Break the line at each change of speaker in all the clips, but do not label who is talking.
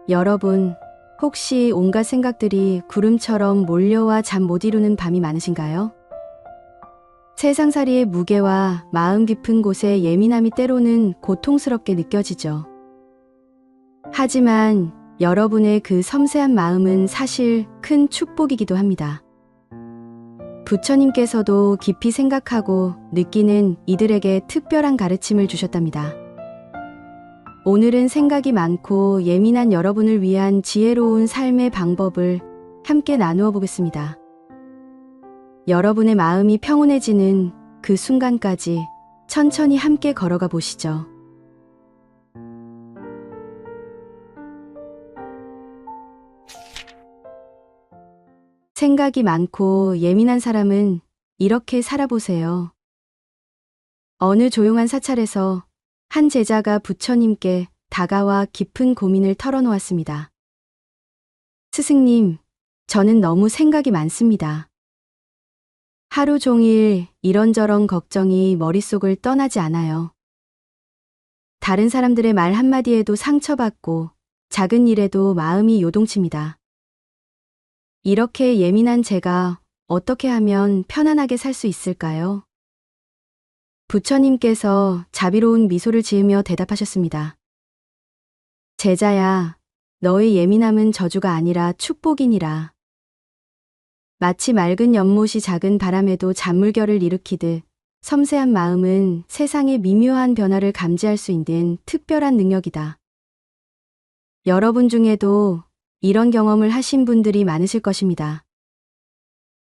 여러분, 혹시 온갖 생각들이 구름처럼 몰려와 잠 못 이루는 밤이 많으신가요? 세상살이의 무게와 마음 깊은 곳의 예민함이 때로는 고통스럽게 느껴지죠. 하지만 여러분의 그 섬세한 마음은 사실 큰 축복이기도 합니다. 부처님께서도 깊이 생각하고 느끼는 이들에게 특별한 가르침을 주셨답니다. 오늘은 생각이 많고 예민한 여러분을 위한 지혜로운 삶의 방법을 함께 나누어 보겠습니다. 여러분의 마음이 평온해지는 그 순간까지 천천히 함께 걸어가 보시죠. 생각이 많고 예민한 사람은 이렇게 살아보세요. 어느 조용한 사찰에서 한 제자가 부처님께 다가와 깊은 고민을 털어놓았습니다. 스승님, 저는 너무 생각이 많습니다. 하루 종일 이런저런 걱정이 머릿속을 떠나지 않아요. 다른 사람들의 말 한마디에도 상처받고 작은 일에도 마음이 요동칩니다. 이렇게 예민한 제가 어떻게 하면 편안하게 살 수 있을까요? 부처님께서 자비로운 미소를 지으며 대답하셨습니다. 제자야, 너의 예민함은 저주가 아니라 축복이니라. 마치 맑은 연못이 작은 바람에도 잔물결을 일으키듯 섬세한 마음은 세상의 미묘한 변화를 감지할 수 있는 특별한 능력이다. 여러분 중에도 이런 경험을 하신 분들이 많으실 것입니다.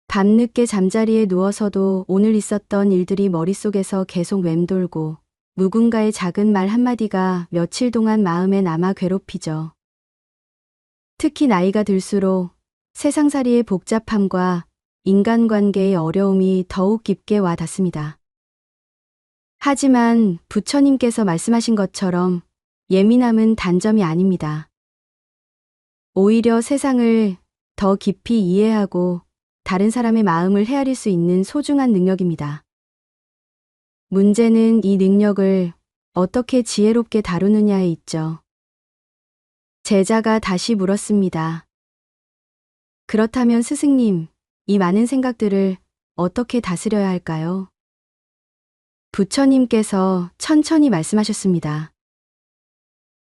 밤늦게 잠자리에 누워서도 오늘 있었던 일들이 머릿속에서 계속 맴돌고 누군가의 작은 말 한마디가 며칠 동안 마음에 남아 괴롭히죠. 특히 나이가 들수록 세상살이의 복잡함과 인간관계의 어려움이 더욱 깊게 와 닿습니다. 하지만 부처님께서 말씀하신 것처럼 예민함은 단점이 아닙니다. 오히려 세상을 더 깊이 이해하고 다른 사람의 마음을 헤아릴 수 있는 소중한 능력입니다. 문제는 이 능력을 어떻게 지혜롭게 다루느냐에 있죠. 제자가 다시 물었습니다. 그렇다면 스승님, 이 많은 생각들을 어떻게 다스려야 할까요? 부처님께서 천천히 말씀하셨습니다.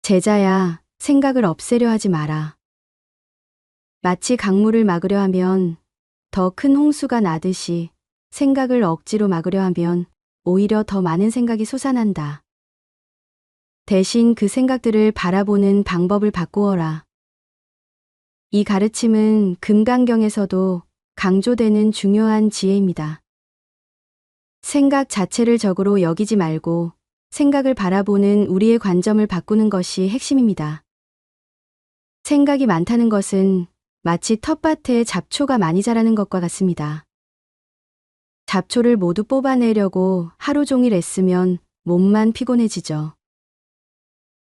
제자야, 생각을 없애려 하지 마라. 마치 강물을 막으려 하면 더 큰 홍수가 나듯이 생각을 억지로 막으려 하면 오히려 더 많은 생각이 솟아난다. 대신 그 생각들을 바라보는 방법을 바꾸어라. 이 가르침은 금강경에서도 강조되는 중요한 지혜입니다. 생각 자체를 적으로 여기지 말고 생각을 바라보는 우리의 관점을 바꾸는 것이 핵심입니다. 생각이 많다는 것은 마치 텃밭에 잡초가 많이 자라는 것과 같습니다. 잡초를 모두 뽑아내려고 하루 종일 애쓰면 몸만 피곤해지죠.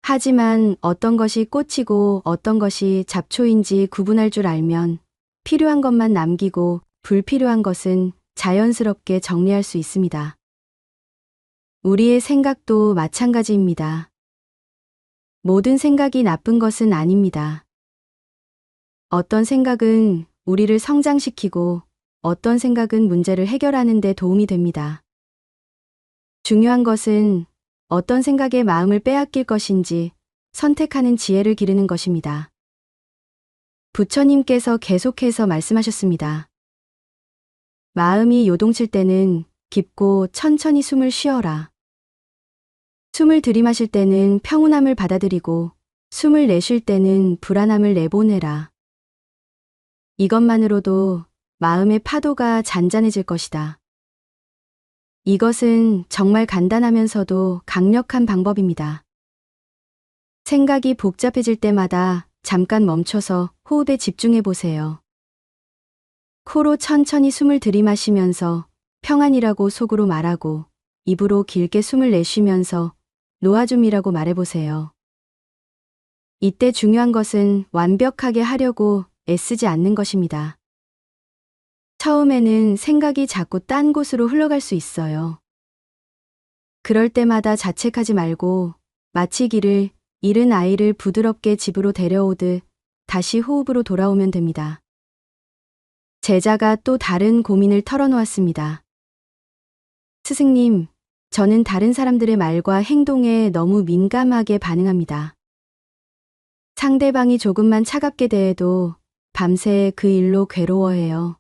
하지만 어떤 것이 꽃이고 어떤 것이 잡초인지 구분할 줄 알면 필요한 것만 남기고 불필요한 것은 자연스럽게 정리할 수 있습니다. 우리의 생각도 마찬가지입니다. 모든 생각이 나쁜 것은 아닙니다. 어떤 생각은 우리를 성장시키고 어떤 생각은 문제를 해결하는 데 도움이 됩니다. 중요한 것은 어떤 생각에 마음을 빼앗길 것인지 선택하는 지혜를 기르는 것입니다. 부처님께서 계속해서 말씀하셨습니다. 마음이 요동칠 때는 깊고 천천히 숨을 쉬어라. 숨을 들이마실 때는 평온함을 받아들이고 숨을 내쉴 때는 불안함을 내보내라. 이것만으로도 마음의 파도가 잔잔해질 것이다. 이것은 정말 간단하면서도 강력한 방법입니다. 생각이 복잡해질 때마다 잠깐 멈춰서 호흡에 집중해 보세요. 코로 천천히 숨을 들이마시면서 평안이라고 속으로 말하고 입으로 길게 숨을 내쉬면서 놓아줌이라고 말해보세요. 이때 중요한 것은 완벽하게 하려고 애쓰지 않는 것입니다. 처음에는 생각이 자꾸 딴 곳으로 흘러갈 수 있어요. 그럴 때마다 자책하지 말고 마치기를 잃은 아이를 부드럽게 집으로 데려오듯 다시 호흡으로 돌아오면 됩니다. 제자가 또 다른 고민을 털어놓았습니다. 스승님, 저는 다른 사람들의 말과 행동에 너무 민감하게 반응합니다. 상대방이 조금만 차갑게 대해도 밤새 그 일로 괴로워해요.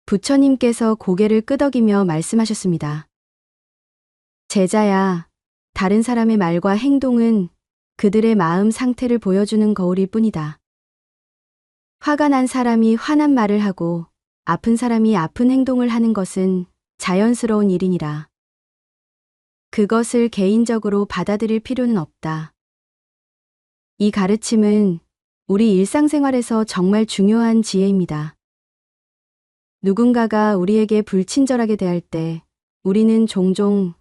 부처님께서 고개를 끄덕이며 말씀하셨습니다. 제자야, 다른 사람의 말과 행동은 그들의 마음 상태를 보여주는 거울일 뿐이다. 화가 난 사람이 화난 말을 하고 아픈 사람이 아픈 행동을 하는 것은 자연스러운 일이니라. 그것을 개인적으로 받아들일 필요는 없다. 이 가르침은 우리 일상생활에서 정말 중요한 지혜입니다. 누군가가 우리에게 불친절하게 대할 때 우리는 종종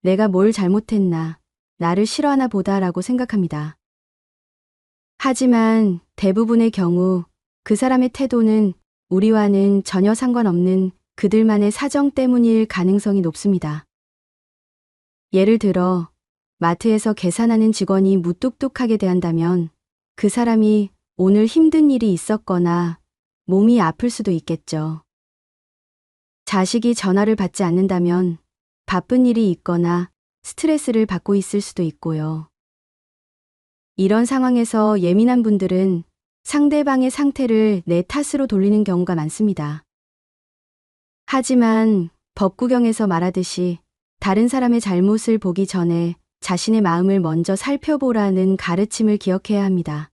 내가 뭘 잘못했나, 나를 싫어하나 보다라고 생각합니다. 하지만 대부분의 경우 그 사람의 태도는 우리와는 전혀 상관없는 그들만의 사정 때문일 가능성이 높습니다. 예를 들어 마트에서 계산하는 직원이 무뚝뚝하게 대한다면 그 사람이 오늘 힘든 일이 있었거나 몸이 아플 수도 있겠죠. 자식이 전화를 받지 않는다면 바쁜 일이 있거나 스트레스를 받고 있을 수도 있고요. 이런 상황에서 예민한 분들은 상대방의 상태를 내 탓으로 돌리는 경우가 많습니다. 하지만 법구경에서 말하듯이 다른 사람의 잘못을 보기 전에 자신의 마음을 먼저 살펴보라는 가르침을 기억해야 합니다.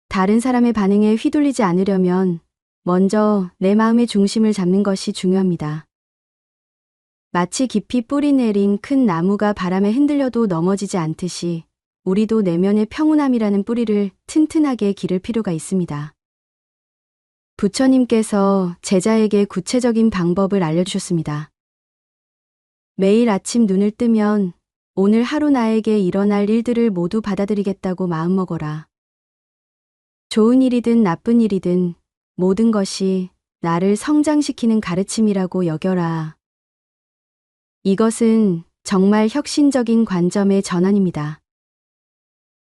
다른 사람의 반응에 휘둘리지 않으려면 먼저 내 마음의 중심을 잡는 것이 중요합니다. 마치 깊이 뿌리 내린 큰 나무가 바람에 흔들려도 넘어지지 않듯이 우리도 내면의 평온함이라는 뿌리를 튼튼하게 기를 필요가 있습니다. 부처님께서 제자에게 구체적인 방법을 알려주셨습니다. 매일 아침 눈을 뜨면 오늘 하루 나에게 일어날 일들을 모두 받아들이겠다고 마음먹어라. 좋은 일이든 나쁜 일이든 모든 것이 나를 성장시키는 가르침이라고 여겨라. 이것은 정말 혁신적인 관점의 전환입니다.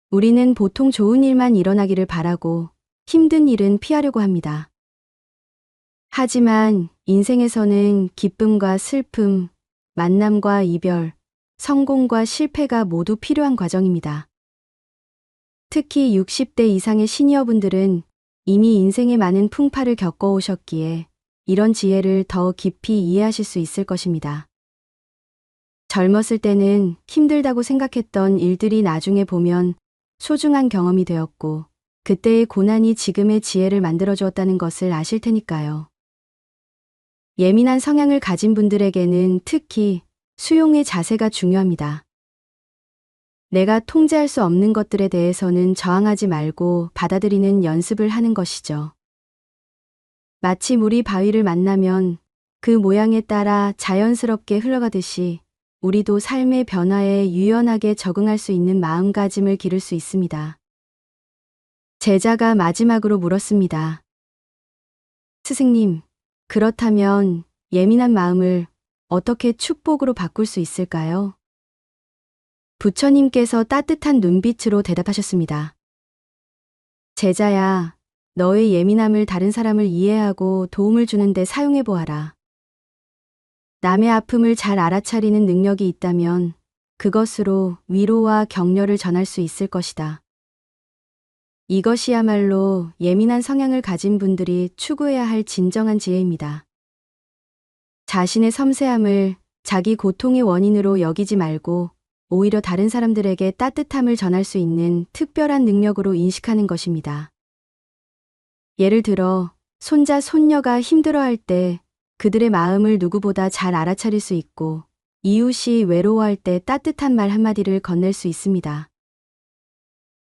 우리는 보통 좋은 일만 일어나기를 바라고 힘든 일은 피하려고 합니다. 하지만 인생에서는 기쁨과 슬픔, 만남과 이별, 성공과 실패가 모두 필요한 과정입니다. 특히 60대 이상의 시니어분들은 이미 인생의 많은 풍파를 겪어오셨기에 이런 지혜를 더 깊이 이해하실 수 있을 것입니다. 젊었을 때는 힘들다고 생각했던 일들이 나중에 보면 소중한 경험이 되었고 그때의 고난이 지금의 지혜를 만들어 주었다는 것을 아실 테니까요. 예민한 성향을 가진 분들에게는 특히 수용의 자세가 중요합니다. 내가 통제할 수 없는 것들에 대해서는 저항하지 말고 받아들이는 연습을 하는 것이죠. 마치 물이 바위를 만나면 그 모양에 따라 자연스럽게 흘러가듯이 우리도 삶의 변화에 유연하게 적응할 수 있는 마음가짐을 기를 수 있습니다. 제자가 마지막으로 물었습니다. 스승님, 그렇다면 예민한 마음을 어떻게 축복으로 바꿀 수 있을까요? 부처님께서 따뜻한 눈빛으로 대답하셨습니다. 제자야, 너의 예민함을 다른 사람을 이해하고 도움을 주는 데 사용해 보아라. 남의 아픔을 잘 알아차리는 능력이 있다면 그것으로 위로와 격려를 전할 수 있을 것이다. 이것이야말로 예민한 성향을 가진 분들이 추구해야 할 진정한 지혜입니다. 자신의 섬세함을 자기 고통의 원인으로 여기지 말고 오히려 다른 사람들에게 따뜻함을 전할 수 있는 특별한 능력으로 인식하는 것입니다. 예를 들어 손자, 손녀가 힘들어할 때 그들의 마음을 누구보다 잘 알아차릴 수 있고 이웃이 외로워할 때 따뜻한 말 한마디를 건넬 수 있습니다.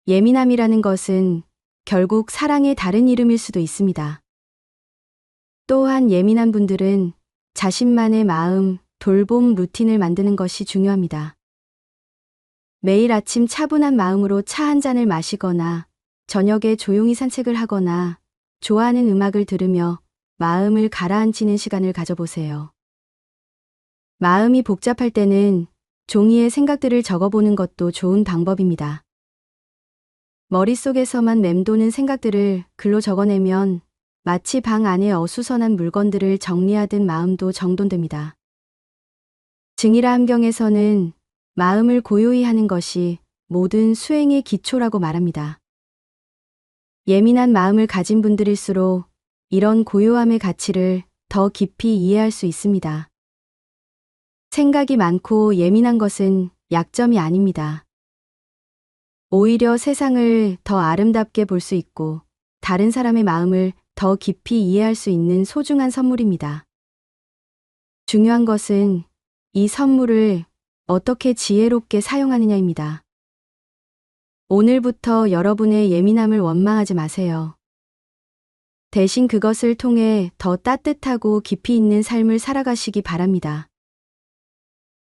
예민함이라는 것은 결국 사랑의 다른 이름일 수도 있습니다. 또한 예민한 분들은 자신만의 마음, 돌봄 루틴을 만드는 것이 중요합니다. 매일 아침 차분한 마음으로 차 한 잔을 마시거나 저녁에 조용히 산책을 하거나 좋아하는 음악을 들으며 마음을 가라앉히는 시간을 가져보세요. 마음이 복잡할 때는 종이에 생각들을 적어보는 것도 좋은 방법입니다. 머릿속에서만 맴도는 생각들을 글로 적어내면 마치 방 안에 어수선한 물건들을 정리하듯 마음도 정돈됩니다. 증이라 함경에서는 마음을 고요히 하는 것이 모든 수행의 기초라고 말합니다. 예민한 마음을 가진 분들일수록 이런 고요함의 가치를 더 깊이 이해할 수 있습니다. 생각이 많고 예민한 것은 약점이 아닙니다. 오히려 세상을 더 아름답게 볼 수 있고 다른 사람의 마음을 더 깊이 이해할 수 있는 소중한 선물입니다. 중요한 것은 이 선물을 어떻게 지혜롭게 사용하느냐입니다. 오늘부터 여러분의 예민함을 원망하지 마세요. 대신 그것을 통해 더 따뜻하고 깊이 있는 삶을 살아가시기 바랍니다.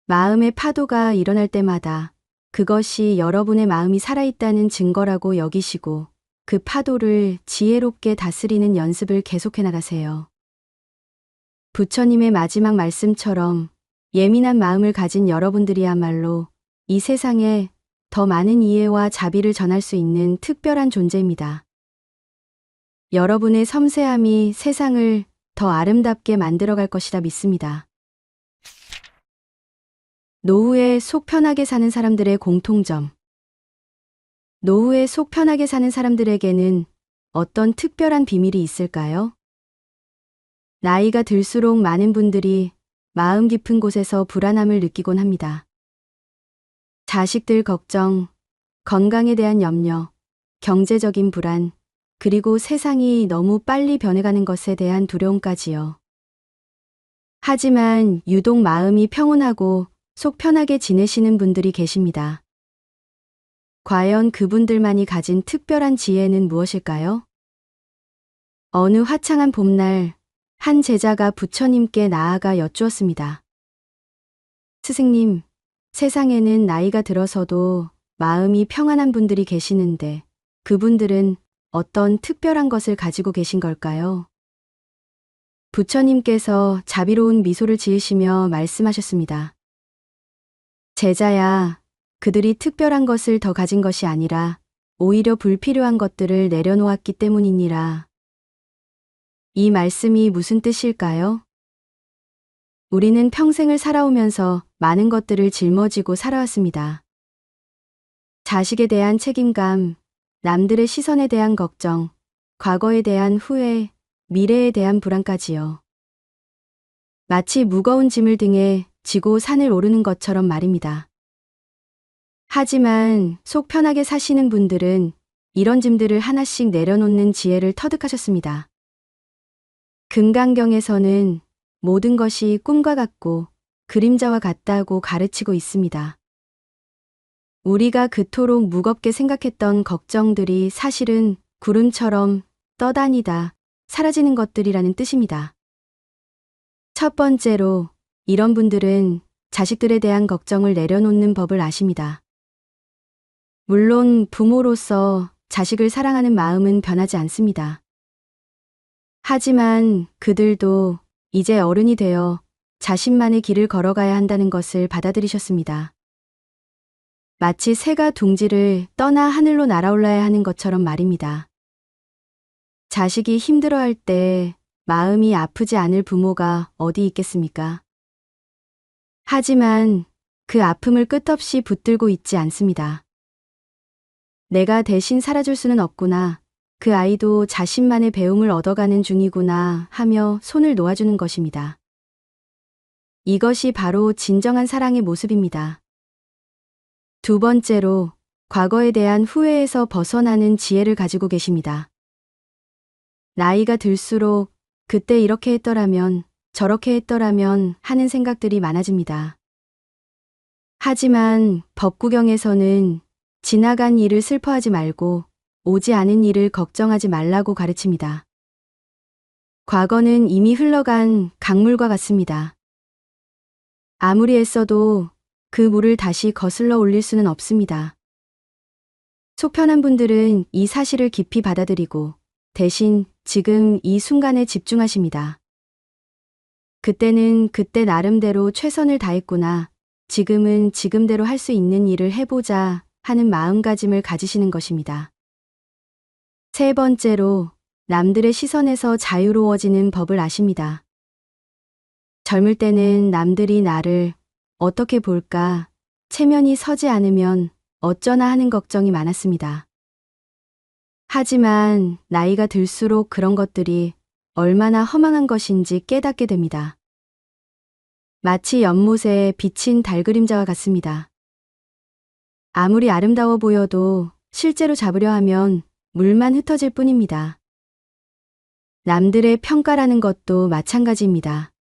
마음의 파도가 일어날 때마다 그것이 여러분의 마음이 살아있다는 증거라고 여기시고 그 파도를 지혜롭게 다스리는 연습을 계속해 나가세요. 부처님의 마지막 말씀처럼 예민한 마음을 가진 여러분들이야말로 이 세상에 더 많은 이해와 자비를 전할 수 있는 특별한 존재입니다. 여러분의 섬세함이 세상을 더 아름답게 만들어갈 것이라 믿습니다. 노후에 속 편하게 사는 사람들의 공통점. 노후에 속 편하게 사는 사람들에게는 어떤 특별한 비밀이 있을까요? 나이가 들수록 많은 분들이 마음 깊은 곳에서 불안함을 느끼곤 합니다. 자식들 걱정, 건강에 대한 염려, 경제적인 불안, 그리고 세상이 너무 빨리 변해가는 것에 대한 두려움까지요. 하지만 유독 마음이 평온하고 속 편하게 지내시는 분들이 계십니다. 과연 그분들만이 가진 특별한 지혜는 무엇일까요? 어느 화창한 봄날, 한 제자가 부처님께 나아가 여쭈었습니다. 스승님, 세상에는 나이가 들어서도 마음이 평안한 분들이 계시는데 그분들은 어떤 특별한 것을 가지고 계신 걸까요? 부처님께서 자비로운 미소를 지으시며 말씀하셨습니다. 제자야, 그들이 특별한 것을 더 가진 것이 아니라 오히려 불필요한 것들을 내려놓았기 때문이니라. 이 말씀이 무슨 뜻일까요? 우리는 평생을 살아오면서 많은 것들을 짊어지고 살아왔습니다. 자식에 대한 책임감, 남들의 시선에 대한 걱정, 과거에 대한 후회, 미래에 대한 불안까지요. 마치 무거운 짐을 등에 지고 산을 오르는 것처럼 말입니다. 하지만 속 편하게 사시는 분들은 이런 짐들을 하나씩 내려놓는 지혜를 터득하셨습니다. 금강경에서는 모든 것이 꿈과 같고 그림자와 같다고 가르치고 있습니다. 우리가 그토록 무겁게 생각했던 걱정들이 사실은 구름처럼 떠다니다 사라지는 것들이라는 뜻입니다. 첫 번째로, 이런 분들은 자식들에 대한 걱정을 내려놓는 법을 아십니다. 물론 부모로서 자식을 사랑하는 마음은 변하지 않습니다. 하지만 그들도 이제 어른이 되어 자신만의 길을 걸어가야 한다는 것을 받아들이셨습니다. 마치 새가 둥지를 떠나 하늘로 날아올라야 하는 것처럼 말입니다. 자식이 힘들어할 때 마음이 아프지 않을 부모가 어디 있겠습니까? 하지만 그 아픔을 끝없이 붙들고 있지 않습니다. 내가 대신 살아줄 수는 없구나. 그 아이도 자신만의 배움을 얻어가는 중이구나 하며 손을 놓아주는 것입니다. 이것이 바로 진정한 사랑의 모습입니다. 두 번째로, 과거에 대한 후회에서 벗어나는 지혜를 가지고 계십니다. 나이가 들수록 그때 이렇게 했더라면, 저렇게 했더라면 하는 생각들이 많아집니다. 하지만 법구경에서는 지나간 일을 슬퍼하지 말고 오지 않은 일을 걱정하지 말라고 가르칩니다. 과거는 이미 흘러간 강물과 같습니다. 아무리 애써도 그 물을 다시 거슬러 올릴 수는 없습니다. 속 편한 분들은 이 사실을 깊이 받아들이고 대신 지금 이 순간에 집중하십니다. 그때는 그때 나름대로 최선을 다했구나. 지금은 지금대로 할 수 있는 일을 해보자 하는 마음가짐을 가지시는 것입니다. 세 번째로, 남들의 시선에서 자유로워지는 법을 아십니다. 젊을 때는 남들이 나를 어떻게 볼까, 체면이 서지 않으면 어쩌나 하는 걱정이 많았습니다. 하지만 나이가 들수록 그런 것들이 얼마나 허망한 것인지 깨닫게 됩니다. 마치 연못에 비친 달그림자와 같습니다. 아무리 아름다워 보여도 실제로 잡으려 하면 물만 흩어질 뿐입니다. 남들의 평가라는 것도 마찬가지입니다.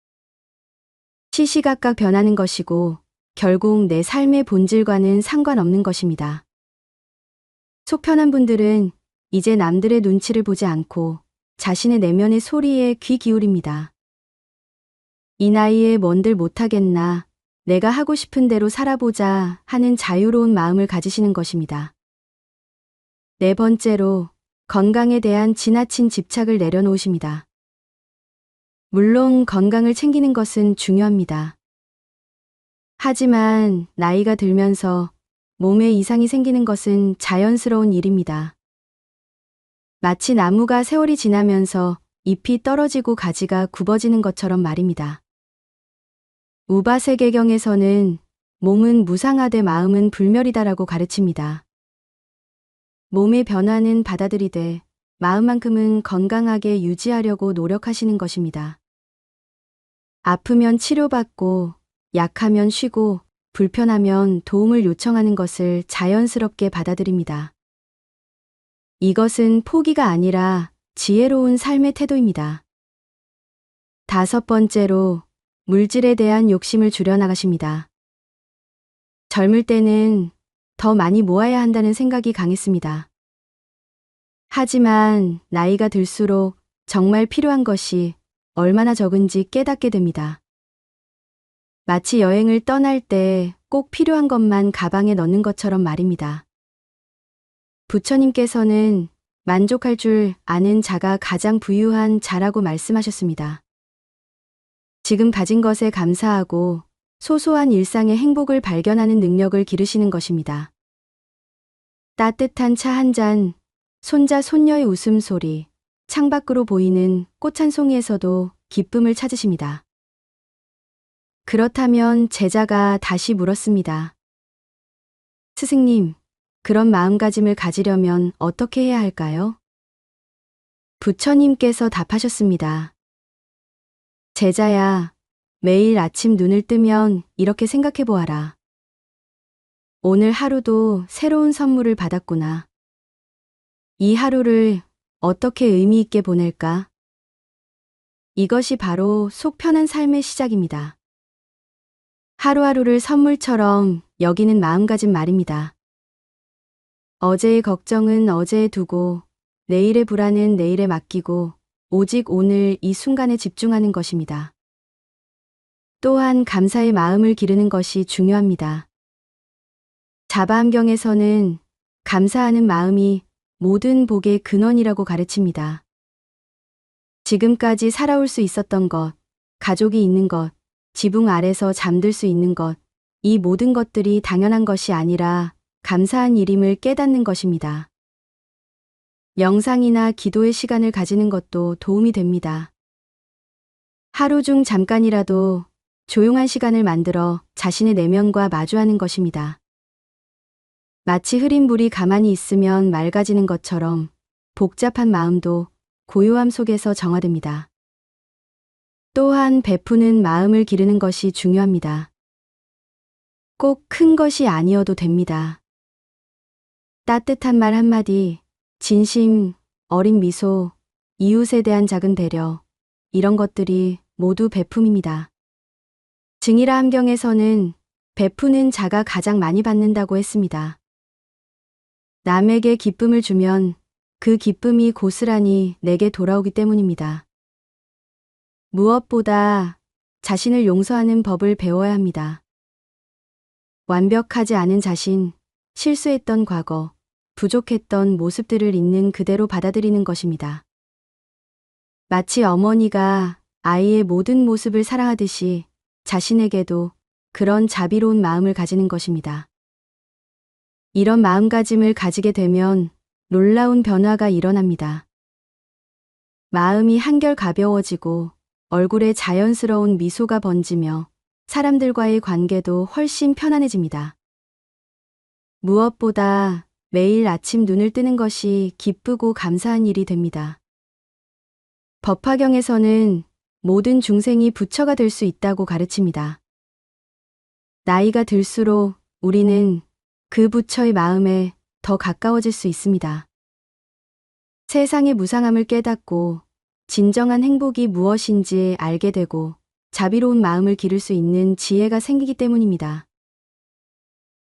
시시각각 변하는 것이고 결국 내 삶의 본질과는 상관없는 것입니다. 속 편한 분들은 이제 남들의 눈치를 보지 않고 자신의 내면의 소리에 귀 기울입니다. 이 나이에 뭔들 못하겠나, 내가 하고 싶은 대로 살아보자 하는 자유로운 마음을 가지시는 것입니다. 네 번째로, 건강에 대한 지나친 집착을 내려놓으십니다. 물론 건강을 챙기는 것은 중요합니다. 하지만 나이가 들면서 몸에 이상이 생기는 것은 자연스러운 일입니다. 마치 나무가 세월이 지나면서 잎이 떨어지고 가지가 굽어지는 것처럼 말입니다. 우바세계경에서는 몸은 무상하되 마음은 불멸이다라고 가르칩니다. 몸의 변화는 받아들이되 마음만큼은 건강하게 유지하려고 노력하시는 것입니다. 아프면 치료받고 약하면 쉬고 불편하면 도움을 요청하는 것을 자연스럽게 받아들입니다. 이것은 포기가 아니라 지혜로운 삶의 태도입니다. 다섯 번째로, 물질에 대한 욕심을 줄여나가십니다. 젊을 때는 더 많이 모아야 한다는 생각이 강했습니다. 하지만 나이가 들수록 정말 필요한 것이 얼마나 적은지 깨닫게 됩니다. 마치 여행을 떠날 때 꼭 필요한 것만 가방에 넣는 것처럼 말입니다. 부처님께서는 만족할 줄 아는 자가 가장 부유한 자라고 말씀하셨습니다. 지금 가진 것에 감사하고 소소한 일상의 행복을 발견하는 능력을 기르시는 것입니다. 따뜻한 차 한 잔, 손자 손녀의 웃음소리, 창밖으로 보이는 꽃 한 송이에서도 기쁨을 찾으십니다. 그렇다면 제자가 다시 물었습니다. 스승님, 그런 마음가짐을 가지려면 어떻게 해야 할까요? 부처님께서 답하셨습니다. 제자야, 매일 아침 눈을 뜨면 이렇게 생각해 보아라. 오늘 하루도 새로운 선물을 받았구나. 이 하루를 어떻게 의미 있게 보낼까? 이것이 바로 속 편한 삶의 시작입니다. 하루하루를 선물처럼 여기는 마음가짐 말입니다. 어제의 걱정은 어제에 두고, 내일의 불안은 내일에 맡기고, 오직 오늘 이 순간에 집중하는 것입니다. 또한 감사의 마음을 기르는 것이 중요합니다. 자바암경에서는 감사하는 마음이 모든 복의 근원이라고 가르칩니다. 지금까지 살아올 수 있었던 것, 가족이 있는 것, 지붕 아래서 잠들 수 있는 것, 이 모든 것들이 당연한 것이 아니라 감사한 일임을 깨닫는 것입니다. 명상이나 기도의 시간을 가지는 것도 도움이 됩니다. 하루 중 잠깐이라도 조용한 시간을 만들어 자신의 내면과 마주하는 것입니다. 마치 흐린 물이 가만히 있으면 맑아지는 것처럼 복잡한 마음도 고요함 속에서 정화됩니다. 또한 베푸는 마음을 기르는 것이 중요합니다. 꼭 큰 것이 아니어도 됩니다. 따뜻한 말 한마디, 진심, 어린 미소, 이웃에 대한 작은 배려, 이런 것들이 모두 베품입니다. 증이라 함경에서는 베푸는 자가 가장 많이 받는다고 했습니다. 남에게 기쁨을 주면 그 기쁨이 고스란히 내게 돌아오기 때문입니다. 무엇보다 자신을 용서하는 법을 배워야 합니다. 완벽하지 않은 자신, 실수했던 과거, 부족했던 모습들을 있는 그대로 받아들이는 것입니다. 마치 어머니가 아이의 모든 모습을 사랑하듯이 자신에게도 그런 자비로운 마음을 가지는 것입니다. 이런 마음가짐을 가지게 되면 놀라운 변화가 일어납니다. 마음이 한결 가벼워지고 얼굴에 자연스러운 미소가 번지며 사람들과의 관계도 훨씬 편안해집니다. 무엇보다 매일 아침 눈을 뜨는 것이 기쁘고 감사한 일이 됩니다. 법화경에서는 모든 중생이 부처가 될 수 있다고 가르칩니다. 나이가 들수록 우리는 그 부처의 마음에 더 가까워질 수 있습니다. 세상의 무상함을 깨닫고 진정한 행복이 무엇인지 알게 되고 자비로운 마음을 기를 수 있는 지혜가 생기기 때문입니다.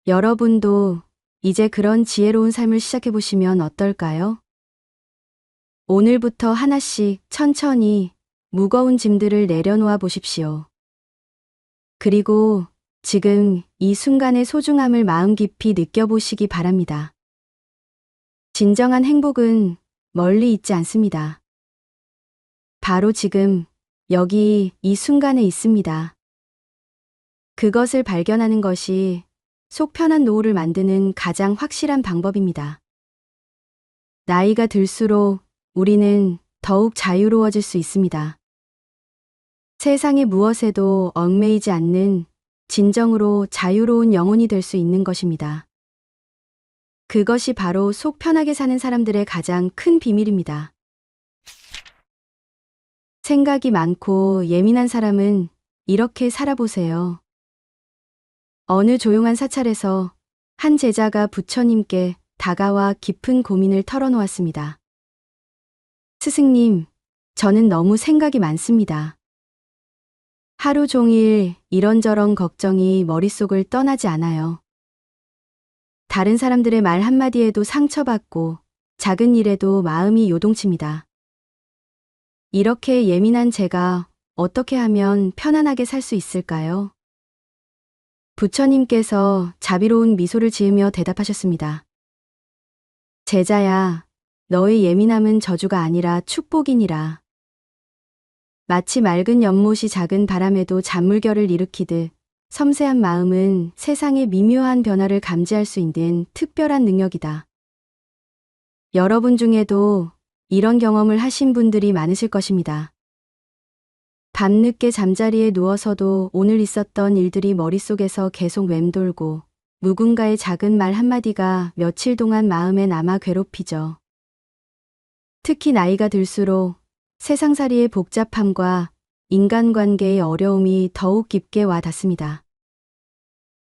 여러분도 이제 그런 지혜로운 삶을 시작해 보시면 어떨까요? 오늘부터 하나씩 천천히 무거운 짐들을 내려놓아 보십시오. 그리고 지금 이 순간의 소중함을 마음 깊이 느껴보시기 바랍니다. 진정한 행복은 멀리 있지 않습니다. 바로 지금 여기 이 순간에 있습니다. 그것을 발견하는 것이 속 편한 노후를 만드는 가장 확실한 방법입니다. 나이가 들수록 우리는 더욱 자유로워질 수 있습니다. 세상의 무엇에도 얽매이지 않는 진정으로 자유로운 영혼이 될 수 있는 것입니다. 그것이 바로 속 편하게 사는 사람들의 가장 큰 비밀입니다. 생각이 많고 예민한 사람은 이렇게 살아보세요. 어느 조용한 사찰에서 한 제자가 부처님께 다가와 깊은 고민을 털어놓았습니다. 스승님, 저는 너무 생각이 많습니다. 하루 종일 이런저런 걱정이 머릿속을 떠나지 않아요. 다른 사람들의 말 한마디에도 상처받고 작은 일에도 마음이 요동칩니다. 이렇게 예민한 제가 어떻게 하면 편안하게 살 수 있을까요? 부처님께서 자비로운 미소를 지으며 대답하셨습니다. 제자야, 너의 예민함은 저주가 아니라 축복이니라. 마치 맑은 연못이 작은 바람에도 잔물결을 일으키듯 섬세한 마음은 세상의 미묘한 변화를 감지할 수 있는 특별한 능력이다. 여러분 중에도 이런 경험을 하신 분들이 많으실 것입니다. 밤늦게 잠자리에 누워서도 오늘 있었던 일들이 머릿속에서 계속 맴돌고 누군가의 작은 말 한마디가 며칠 동안 마음에 남아 괴롭히죠. 특히 나이가 들수록 세상살이의 복잡함과 인간관계의 어려움이 더욱 깊게 와 닿습니다.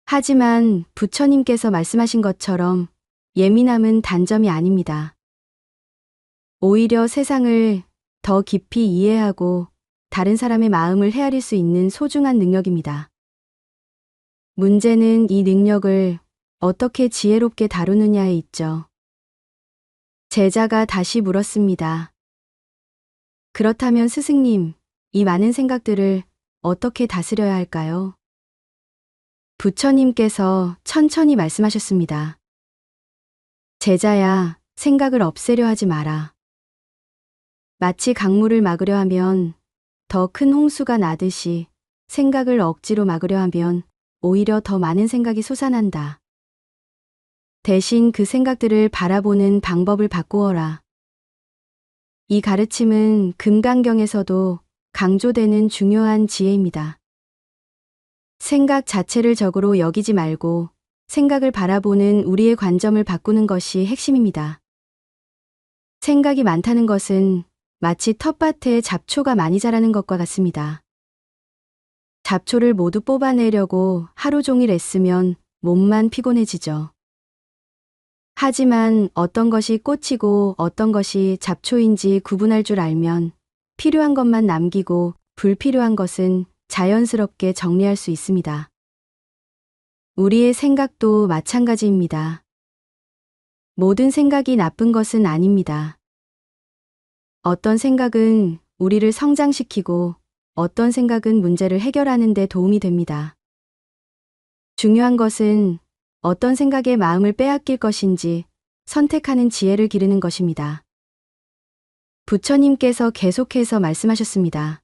하지만 부처님께서 말씀하신 것처럼 예민함은 단점이 아닙니다. 오히려 세상을 더 깊이 이해하고 다른 사람의 마음을 헤아릴 수 있는 소중한 능력입니다. 문제는 이 능력을 어떻게 지혜롭게 다루느냐에 있죠. 제자가 다시 물었습니다. 그렇다면 스승님, 이 많은 생각들을 어떻게 다스려야 할까요? 부처님께서 천천히 말씀하셨습니다. 제자야, 생각을 없애려 하지 마라. 마치 강물을 막으려 하면 더 큰 홍수가 나듯이 생각을 억지로 막으려 하면 오히려 더 많은 생각이 솟아난다. 대신 그 생각들을 바라보는 방법을 바꾸어라. 이 가르침은 금강경에서도 강조되는 중요한 지혜입니다. 생각 자체를 적으로 여기지 말고 생각을 바라보는 우리의 관점을 바꾸는 것이 핵심입니다. 생각이 많다는 것은 마치 텃밭에 잡초가 많이 자라는 것과 같습니다. 잡초를 모두 뽑아내려고 하루 종일 애쓰면 몸만 피곤해지죠. 하지만 어떤 것이 꽃이고 어떤 것이 잡초인지 구분할 줄 알면 필요한 것만 남기고 불필요한 것은 자연스럽게 정리할 수 있습니다. 우리의 생각도 마찬가지입니다. 모든 생각이 나쁜 것은 아닙니다. 어떤 생각은 우리를 성장시키고 어떤 생각은 문제를 해결하는 데 도움이 됩니다. 중요한 것은 어떤 생각에 마음을 빼앗길 것인지 선택하는 지혜를 기르는 것입니다. 부처님께서 계속해서 말씀하셨습니다.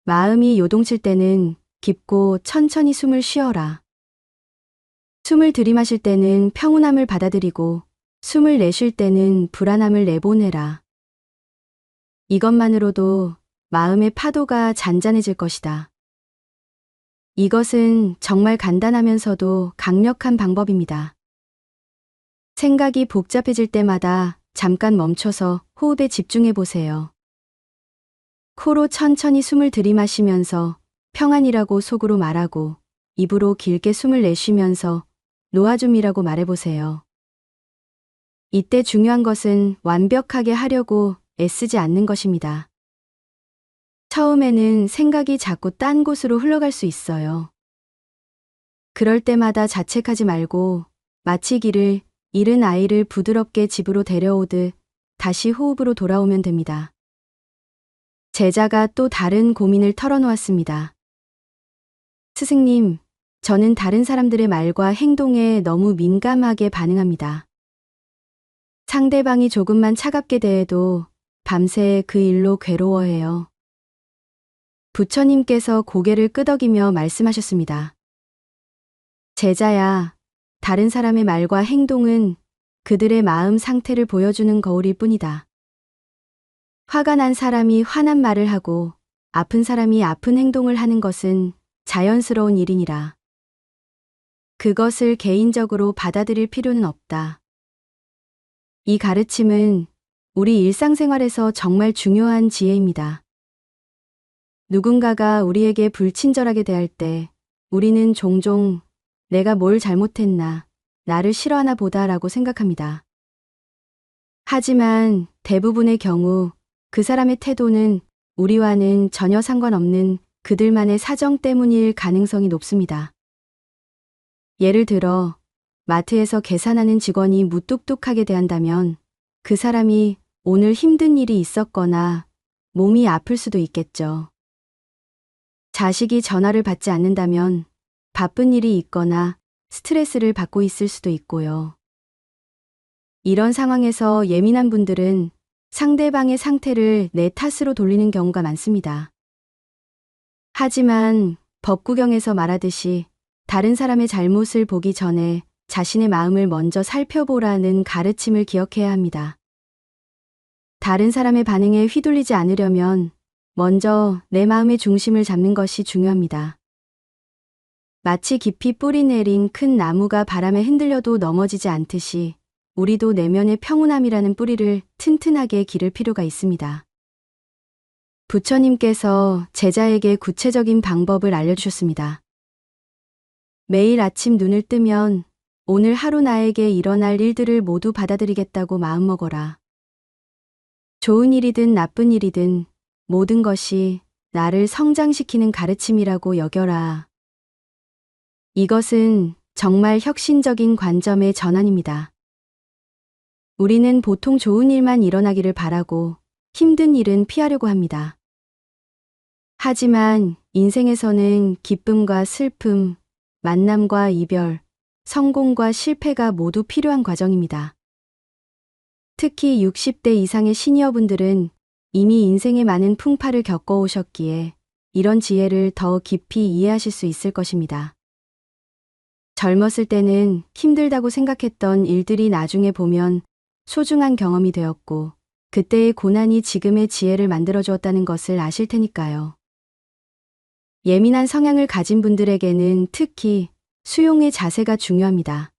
마음이 요동칠 때는 깊고 천천히 숨을 쉬어라. 숨을 들이마실 때는 평온함을 받아들이고 숨을 내쉴 때는 불안함을 내보내라. 이것만으로도 마음의 파도가 잔잔해질 것이다. 이것은 정말 간단하면서도 강력한 방법입니다. 생각이 복잡해질 때마다 잠깐 멈춰서 호흡에 집중해 보세요. 코로 천천히 숨을 들이마시면서 평안이라고 속으로 말하고 입으로 길게 숨을 내쉬면서 놓아줌이라고 말해보세요. 이때 중요한 것은 완벽하게 하려고 애쓰지 않는 것입니다. 처음에는 생각이 자꾸 딴 곳으로 흘러갈 수 있어요. 그럴 때마다 자책하지 말고 마치 길을 잃은 아이를 부드럽게 집으로 데려오듯 다시 호흡으로 돌아오면 됩니다. 제자가 또 다른 고민을 털어놓았습니다. 스승님, 저는 다른 사람들의 말과 행동에 너무 민감하게 반응합니다. 상대방이 조금만 차갑게 대해도 밤새 그 일로 괴로워해요. 부처님께서 고개를 끄덕이며 말씀하셨습니다. 제자야, 다른 사람의 말과 행동은 그들의 마음 상태를 보여주는 거울일 뿐이다. 화가 난 사람이 화난 말을 하고 아픈 사람이 아픈 행동을 하는 것은 자연스러운 일이니라. 그것을 개인적으로 받아들일 필요는 없다. 이 가르침은 우리 일상생활에서 정말 중요한 지혜입니다. 누군가가 우리에게 불친절하게 대할 때 우리는 종종 내가 뭘 잘못했나, 나를 싫어하나 보다라고 생각합니다. 하지만 대부분의 경우 그 사람의 태도는 우리와는 전혀 상관없는 그들만의 사정 때문일 가능성이 높습니다. 예를 들어 마트에서 계산하는 직원이 무뚝뚝하게 대한다면 그 사람이 오늘 힘든 일이 있었거나 몸이 아플 수도 있겠죠. 자식이 전화를 받지 않는다면 바쁜 일이 있거나 스트레스를 받고 있을 수도 있고요. 이런 상황에서 예민한 분들은 상대방의 상태를 내 탓으로 돌리는 경우가 많습니다. 하지만 법구경에서 말하듯이 다른 사람의 잘못을 보기 전에 자신의 마음을 먼저 살펴보라는 가르침을 기억해야 합니다. 다른 사람의 반응에 휘둘리지 않으려면 먼저 내 마음의 중심을 잡는 것이 중요합니다. 마치 깊이 뿌리 내린 큰 나무가 바람에 흔들려도 넘어지지 않듯이 우리도 내면의 평온함이라는 뿌리를 튼튼하게 기를 필요가 있습니다. 부처님께서 제자에게 구체적인 방법을 알려주셨습니다. 매일 아침 눈을 뜨면 오늘 하루 나에게 일어날 일들을 모두 받아들이겠다고 마음먹어라. 좋은 일이든 나쁜 일이든 모든 것이 나를 성장시키는 가르침이라고 여겨라. 이것은 정말 혁신적인 관점의 전환입니다. 우리는 보통 좋은 일만 일어나기를 바라고 힘든 일은 피하려고 합니다. 하지만 인생에서는 기쁨과 슬픔, 만남과 이별, 성공과 실패가 모두 필요한 과정입니다. 특히 60대 이상의 시니어분들은 이미 인생의 많은 풍파를 겪어오셨기에 이런 지혜를 더 깊이 이해하실 수 있을 것입니다. 젊었을 때는 힘들다고 생각했던 일들이 나중에 보면 소중한 경험이 되었고 그때의 고난이 지금의 지혜를 만들어주었다는 것을 아실 테니까요. 예민한 성향을 가진 분들에게는 특히 수용의 자세가 중요합니다.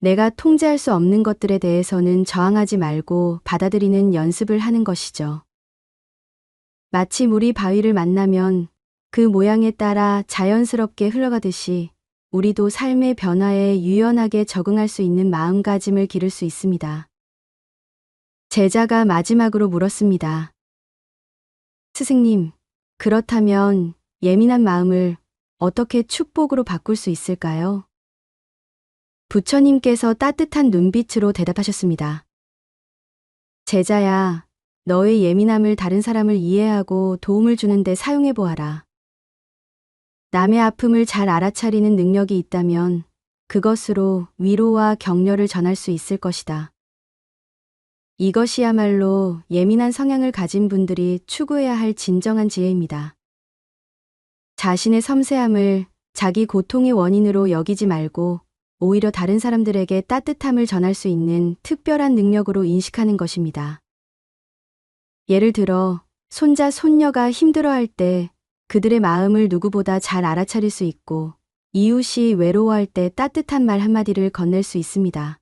내가 통제할 수 없는 것들에 대해서는 저항하지 말고 받아들이는 연습을 하는 것이죠. 마치 물이 바위를 만나면 그 모양에 따라 자연스럽게 흘러가듯이 우리도 삶의 변화에 유연하게 적응할 수 있는 마음가짐을 기를 수 있습니다. 제자가 마지막으로 물었습니다. 스승님, 그렇다면 예민한 마음을 어떻게 축복으로 바꿀 수 있을까요? 부처님께서 따뜻한 눈빛으로 대답하셨습니다. 제자야, 너의 예민함을 다른 사람을 이해하고 도움을 주는 데 사용해 보아라. 남의 아픔을 잘 알아차리는 능력이 있다면 그것으로 위로와 격려를 전할 수 있을 것이다. 이것이야말로 예민한 성향을 가진 분들이 추구해야 할 진정한 지혜입니다. 자신의 섬세함을 자기 고통의 원인으로 여기지 말고 오히려 다른 사람들에게 따뜻함을 전할 수 있는 특별한 능력으로 인식하는 것입니다. 예를 들어 손자, 손녀가 힘들어할 때 그들의 마음을 누구보다 잘 알아차릴 수 있고 이웃이 외로워할 때 따뜻한 말 한마디를 건넬 수 있습니다.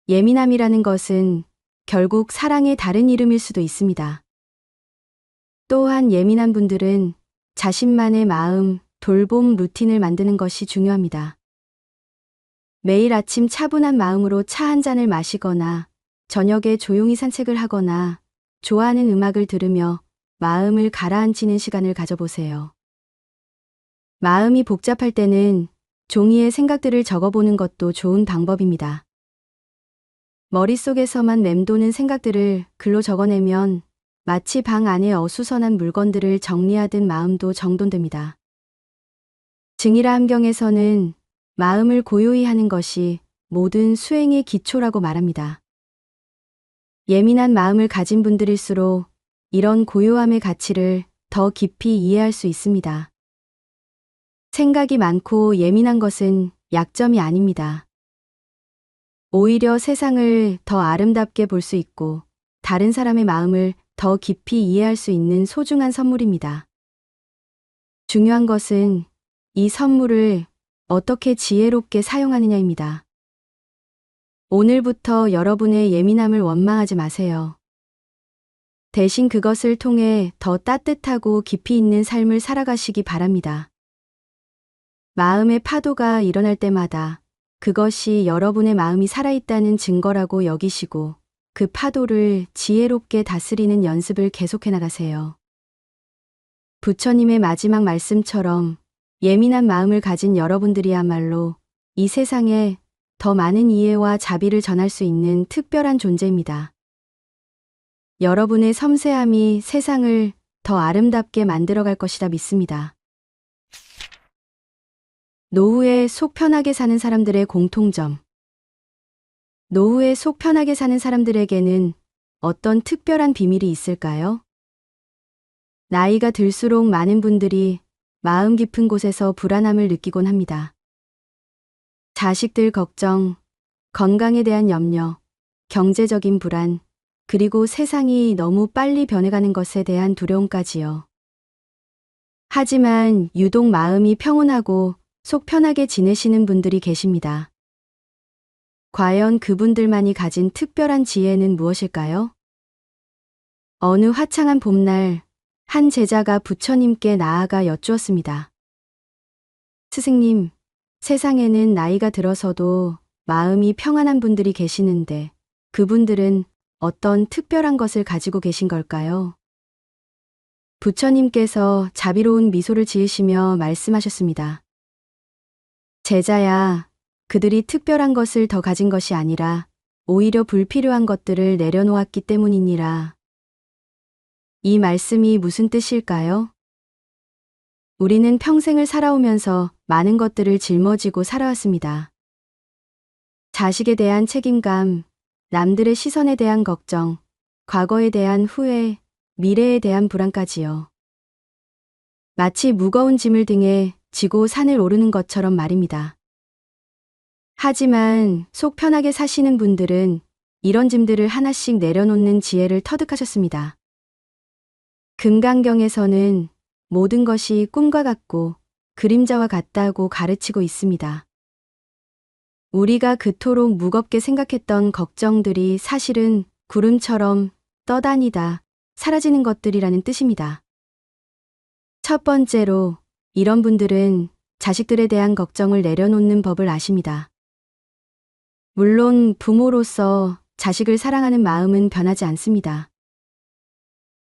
예민함이라는 것은 결국 사랑의 다른 이름일 수도 있습니다. 또한 예민한 분들은 자신만의 마음, 돌봄 루틴을 만드는 것이 중요합니다. 매일 아침 차분한 마음으로 차 한 잔을 마시거나 저녁에 조용히 산책을 하거나 좋아하는 음악을 들으며 마음을 가라앉히는 시간을 가져보세요. 마음이 복잡할 때는 종이에 생각들을 적어보는 것도 좋은 방법입니다. 머릿속에서만 맴도는 생각들을 글로 적어내면 마치 방 안에 어수선한 물건들을 정리하듯 마음도 정돈됩니다. 증이라 함경에서는 마음을 고요히 하는 것이 모든 수행의 기초라고 말합니다. 예민한 마음을 가진 분들일수록 이런 고요함의 가치를 더 깊이 이해할 수 있습니다. 생각이 많고 예민한 것은 약점이 아닙니다. 오히려 세상을 더 아름답게 볼 수 있고 다른 사람의 마음을 더 깊이 이해할 수 있는 소중한 선물입니다. 중요한 것은 이 선물을 어떻게 지혜롭게 사용하느냐입니다. 오늘부터 여러분의 예민함을 원망하지 마세요. 대신 그것을 통해 더 따뜻하고 깊이 있는 삶을 살아가시기 바랍니다. 마음의 파도가 일어날 때마다 그것이 여러분의 마음이 살아있다는 증거라고 여기시고 그 파도를 지혜롭게 다스리는 연습을 계속해 나가세요. 부처님의 마지막 말씀처럼 예민한 마음을 가진 여러분들이야말로 이 세상에 더 많은 이해와 자비를 전할 수 있는 특별한 존재입니다. 여러분의 섬세함이 세상을 더 아름답게 만들어갈 것이라 믿습니다. 노후에 속 편하게 사는 사람들의 공통점. 노후에 속 편하게 사는 사람들에게는 어떤 특별한 비밀이 있을까요? 나이가 들수록 많은 분들이 마음 깊은 곳에서 불안함을 느끼곤 합니다. 자식들 걱정, 건강에 대한 염려, 경제적인 불안, 그리고 세상이 너무 빨리 변해가는 것에 대한 두려움까지요. 하지만 유독 마음이 평온하고 속 편하게 지내시는 분들이 계십니다. 과연 그분들만이 가진 특별한 지혜는 무엇일까요? 어느 화창한 봄날, 한 제자가 부처님께 나아가 여쭈었습니다. 스승님, 세상에는 나이가 들어서도 마음이 평안한 분들이 계시는데 그분들은 어떤 특별한 것을 가지고 계신 걸까요? 부처님께서 자비로운 미소를 지으시며 말씀하셨습니다. 제자야, 그들이 특별한 것을 더 가진 것이 아니라 오히려 불필요한 것들을 내려놓았기 때문이니라. 이 말씀이 무슨 뜻일까요? 우리는 평생을 살아오면서 많은 것들을 짊어지고 살아왔습니다. 자식에 대한 책임감, 남들의 시선에 대한 걱정, 과거에 대한 후회, 미래에 대한 불안까지요. 마치 무거운 짐을 등에 지고 산을 오르는 것처럼 말입니다. 하지만 속 편하게 사시는 분들은 이런 짐들을 하나씩 내려놓는 지혜를 터득하셨습니다. 금강경에서는 모든 것이 꿈과 같고 그림자와 같다고 가르치고 있습니다. 우리가 그토록 무겁게 생각했던 걱정들이 사실은 구름처럼 떠다니다 사라지는 것들이라는 뜻입니다. 첫 번째로 이런 분들은 자식들에 대한 걱정을 내려놓는 법을 아십니다. 물론 부모로서 자식을 사랑하는 마음은 변하지 않습니다.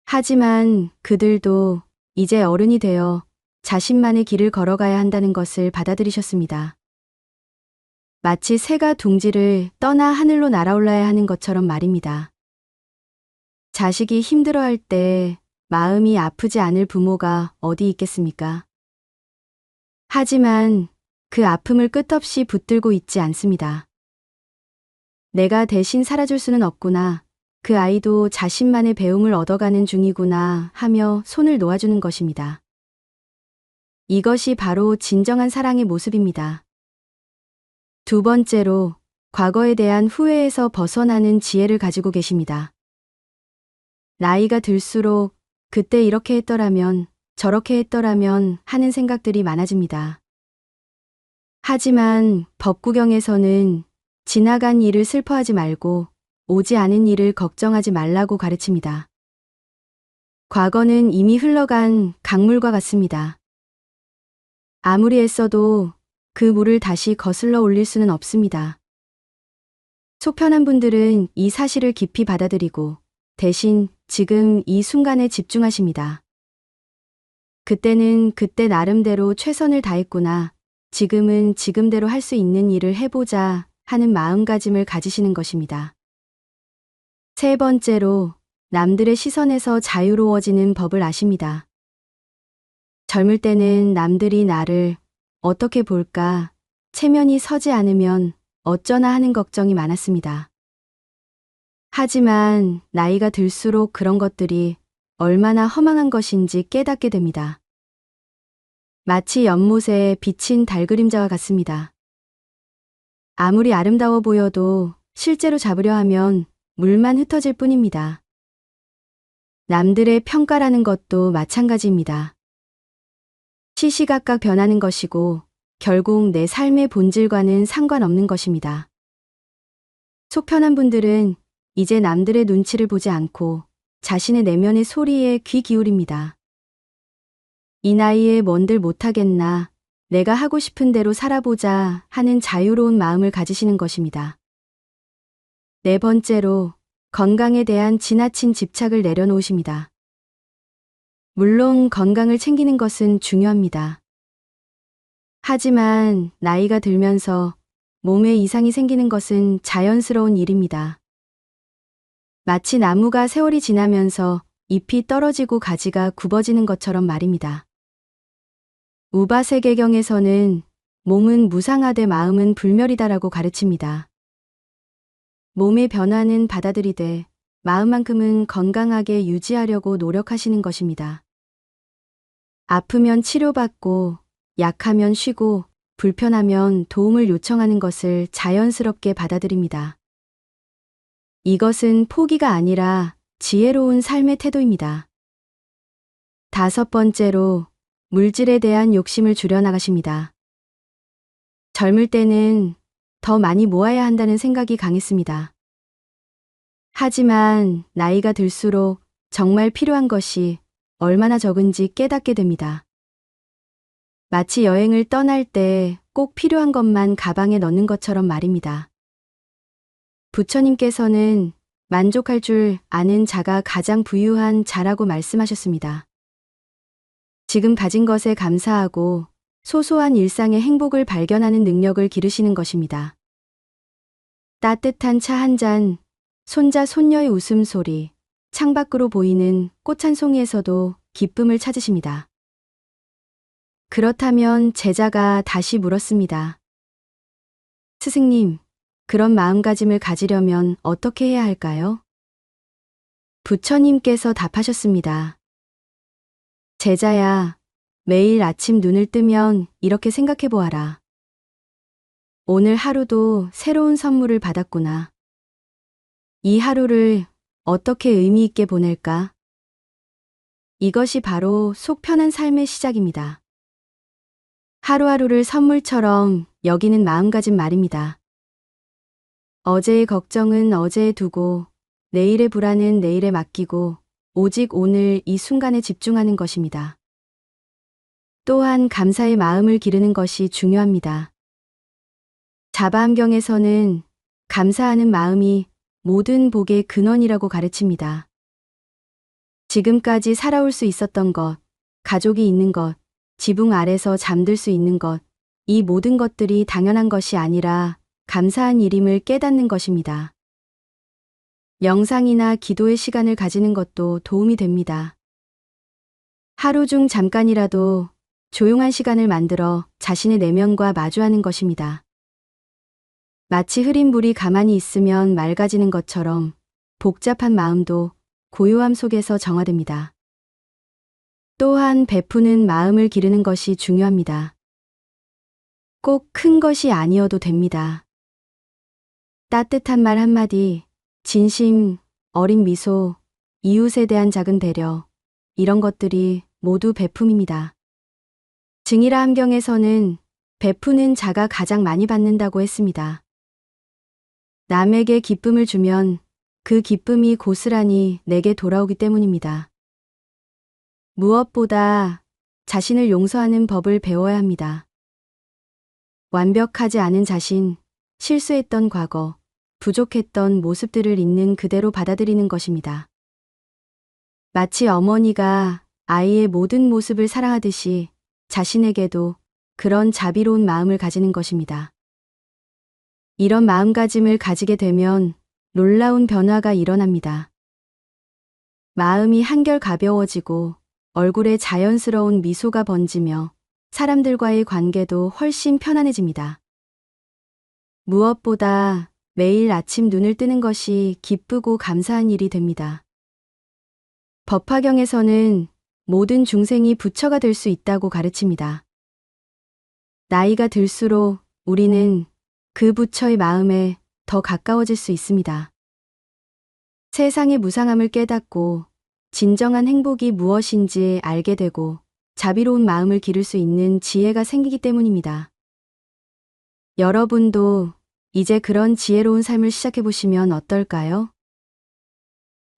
하지만 그들도 이제 어른이 되어 자신만의 길을 걸어가야 한다는 것을 받아들이셨습니다. 마치 새가 둥지를 떠나 하늘로 날아올라야 하는 것처럼 말입니다. 자식이 힘들어할 때 마음이 아프지 않을 부모가 어디 있겠습니까? 하지만 그 아픔을 끝없이 붙들고 있지 않습니다. 내가 대신 살아줄 수는 없구나. 그 아이도 자신만의 배움을 얻어가는 중이구나 하며 손을 놓아주는 것입니다. 이것이 바로 진정한 사랑의 모습입니다. 두 번째로, 과거에 대한 후회에서 벗어나는 지혜를 가지고 계십니다. 나이가 들수록 그때 이렇게 했더라면, 저렇게 했더라면 하는 생각들이 많아집니다. 하지만 법구경에서는 지나간 일을 슬퍼하지 말고 오지 않은 일을 걱정하지 말라고 가르칩니다. 과거는 이미 흘러간 강물과 같습니다. 아무리 애써도 그 물을 다시 거슬러 올릴 수는 없습니다. 속 편한 분들은 이 사실을 깊이 받아들이고 대신 지금 이 순간에 집중하십니다. 그때는 그때 나름대로 최선을 다했구나. 지금은 지금대로 할 수 있는 일을 해보자 하는 마음가짐을 가지시는 것입니다. 세 번째로, 남들의 시선에서 자유로워지는 법을 아십니다. 젊을 때는 남들이 나를 어떻게 볼까, 체면이 서지 않으면 어쩌나 하는 걱정이 많았습니다. 하지만 나이가 들수록 그런 것들이 얼마나 허망한 것인지 깨닫게 됩니다. 마치 연못에 비친 달그림자와 같습니다. 아무리 아름다워 보여도 실제로 잡으려 하면 물만 흩어질 뿐입니다. 남들의 평가라는 것도 마찬가지입니다. 시시각각 변하는 것이고 결국 내 삶의 본질과는 상관없는 것입니다. 속 편한 분들은 이제 남들의 눈치를 보지 않고 자신의 내면의 소리에 귀 기울입니다. 이 나이에 뭔들 못하겠나, 내가 하고 싶은 대로 살아보자 하는 자유로운 마음을 가지시는 것입니다. 네 번째로, 건강에 대한 지나친 집착을 내려놓으십니다. 물론 건강을 챙기는 것은 중요합니다. 하지만 나이가 들면서 몸에 이상이 생기는 것은 자연스러운 일입니다. 마치 나무가 세월이 지나면서 잎이 떨어지고 가지가 굽어지는 것처럼 말입니다. 우바세계경에서는 몸은 무상하되 마음은 불멸이다라고 가르칩니다. 몸의 변화는 받아들이되 마음만큼은 건강하게 유지하려고 노력하시는 것입니다. 아프면 치료받고 약하면 쉬고 불편하면 도움을 요청하는 것을 자연스럽게 받아들입니다. 이것은 포기가 아니라 지혜로운 삶의 태도입니다. 다섯 번째로, 물질에 대한 욕심을 줄여나가십니다. 젊을 때는 더 많이 모아야 한다는 생각이 강했습니다. 하지만 나이가 들수록 정말 필요한 것이 얼마나 적은지 깨닫게 됩니다. 마치 여행을 떠날 때 꼭 필요한 것만 가방에 넣는 것처럼 말입니다. 부처님께서는 만족할 줄 아는 자가 가장 부유한 자라고 말씀하셨습니다. 지금 가진 것에 감사하고 소소한 일상의 행복을 발견하는 능력을 기르시는 것입니다. 따뜻한 차 한 잔, 손자 손녀의 웃음소리, 창밖으로 보이는 꽃 한 송이에서도 기쁨을 찾으십니다. 그렇다면 제자가 다시 물었습니다. 스승님, 그런 마음가짐을 가지려면 어떻게 해야 할까요? 부처님께서 답하셨습니다. 제자야, 매일 아침 눈을 뜨면 이렇게 생각해 보아라. 오늘 하루도 새로운 선물을 받았구나. 이 하루를 어떻게 의미 있게 보낼까? 이것이 바로 속 편한 삶의 시작입니다. 하루하루를 선물처럼 여기는 마음가짐 말입니다. 어제의 걱정은 어제에 두고 내일의 불안은 내일에 맡기고 오직 오늘 이 순간에 집중하는 것입니다. 또한 감사의 마음을 기르는 것이 중요합니다. 자바암경에서는 감사하는 마음이 모든 복의 근원이라고 가르칩니다. 지금까지 살아올 수 있었던 것, 가족이 있는 것, 지붕 아래서 잠들 수 있는 것, 이 모든 것들이 당연한 것이 아니라 감사한 일임을 깨닫는 것입니다. 명상이나 기도의 시간을 가지는 것도 도움이 됩니다. 하루 중 잠깐이라도 조용한 시간을 만들어 자신의 내면과 마주하는 것입니다. 마치 흐린 물이 가만히 있으면 맑아지는 것처럼 복잡한 마음도 고요함 속에서 정화됩니다. 또한 베푸는 마음을 기르는 것이 중요합니다. 꼭 큰 것이 아니어도 됩니다. 따뜻한 말 한마디, 진심, 어린 미소, 이웃에 대한 작은 배려, 이런 것들이 모두 베품입니다. 증이라 함경에서는 베푸는 자가 가장 많이 받는다고 했습니다. 남에게 기쁨을 주면 그 기쁨이 고스란히 내게 돌아오기 때문입니다. 무엇보다 자신을 용서하는 법을 배워야 합니다. 완벽하지 않은 자신, 실수했던 과거, 부족했던 모습들을 있는 그대로 받아들이는 것입니다. 마치 어머니가 아이의 모든 모습을 사랑하듯이 자신에게도 그런 자비로운 마음을 가지는 것입니다. 이런 마음가짐을 가지게 되면 놀라운 변화가 일어납니다. 마음이 한결 가벼워지고 얼굴에 자연스러운 미소가 번지며 사람들과의 관계도 훨씬 편안해집니다. 무엇보다 매일 아침 눈을 뜨는 것이 기쁘고 감사한 일이 됩니다. 법화경에서는 모든 중생이 부처가 될 수 있다고 가르칩니다. 나이가 들수록 우리는 그 부처의 마음에 더 가까워질 수 있습니다. 세상의 무상함을 깨닫고 진정한 행복이 무엇인지 알게 되고 자비로운 마음을 기를 수 있는 지혜가 생기기 때문입니다. 여러분도 이제 그런 지혜로운 삶을 시작해 보시면 어떨까요?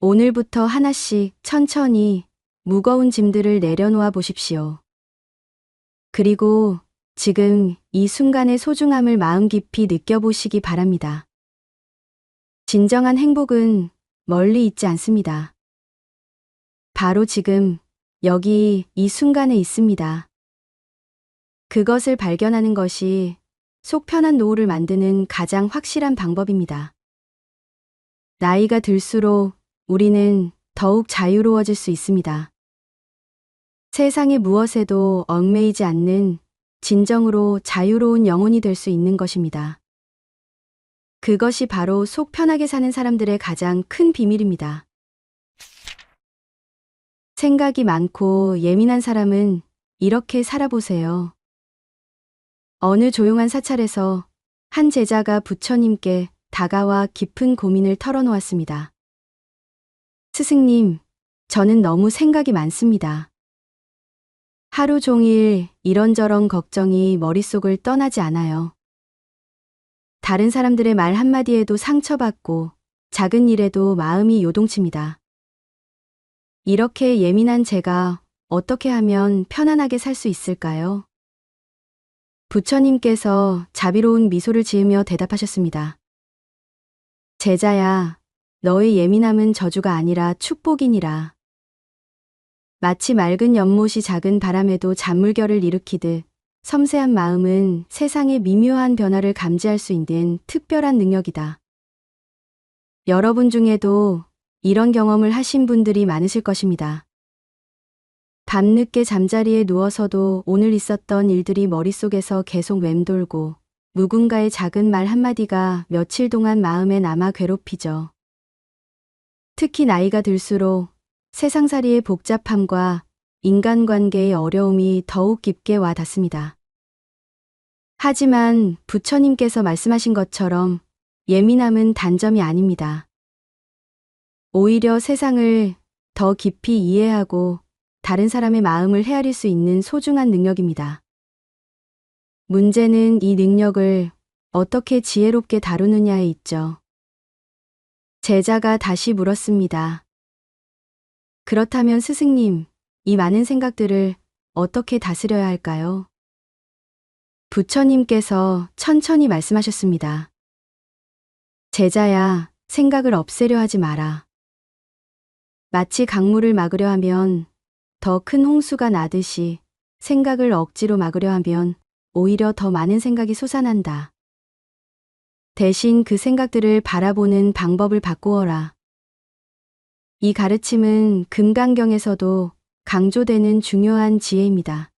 오늘부터 하나씩 천천히 무거운 짐들을 내려놓아 보십시오. 그리고 지금 이 순간의 소중함을 마음 깊이 느껴보시기 바랍니다. 진정한 행복은 멀리 있지 않습니다. 바로 지금 여기 이 순간에 있습니다. 그것을 발견하는 것이 속 편한 노후를 만드는 가장 확실한 방법입니다. 나이가 들수록 우리는 더욱 자유로워질 수 있습니다. 세상의 무엇에도 얽매이지 않는 진정으로 자유로운 영혼이 될 수 있는 것입니다. 그것이 바로 속 편하게 사는 사람들의 가장 큰 비밀입니다. 생각이 많고 예민한 사람은 이렇게 살아보세요. 어느 조용한 사찰에서 한 제자가 부처님께 다가와 깊은 고민을 털어놓았습니다. 스승님, 저는 너무 생각이 많습니다. 하루 종일 이런저런 걱정이 머릿속을 떠나지 않아요. 다른 사람들의 말 한마디에도 상처받고 작은 일에도 마음이 요동칩니다. 이렇게 예민한 제가 어떻게 하면 편안하게 살 수 있을까요? 부처님께서 자비로운 미소를 지으며 대답하셨습니다. 제자야, 너의 예민함은 저주가 아니라 축복이니라. 마치 맑은 연못이 작은 바람에도 잔물결을 일으키듯 섬세한 마음은 세상의 미묘한 변화를 감지할 수 있는 특별한 능력이다. 여러분 중에도 이런 경험을 하신 분들이 많으실 것입니다. 밤늦게 잠자리에 누워서도 오늘 있었던 일들이 머릿속에서 계속 맴돌고 누군가의 작은 말 한마디가 며칠 동안 마음에 남아 괴롭히죠. 특히 나이가 들수록 세상살이의 복잡함과 인간관계의 어려움이 더욱 깊게 와 닿습니다. 하지만 부처님께서 말씀하신 것처럼 예민함은 단점이 아닙니다. 오히려 세상을 더 깊이 이해하고 다른 사람의 마음을 헤아릴 수 있는 소중한 능력입니다. 문제는 이 능력을 어떻게 지혜롭게 다루느냐에 있죠. 제자가 다시 물었습니다. 그렇다면 스승님, 이 많은 생각들을 어떻게 다스려야 할까요? 부처님께서 천천히 말씀하셨습니다. 제자야, 생각을 없애려 하지 마라. 마치 강물을 막으려 하면 더 큰 홍수가 나듯이 생각을 억지로 막으려 하면 오히려 더 많은 생각이 솟아난다. 대신 그 생각들을 바라보는 방법을 바꾸어라. 이 가르침은 금강경에서도 강조되는 중요한 지혜입니다.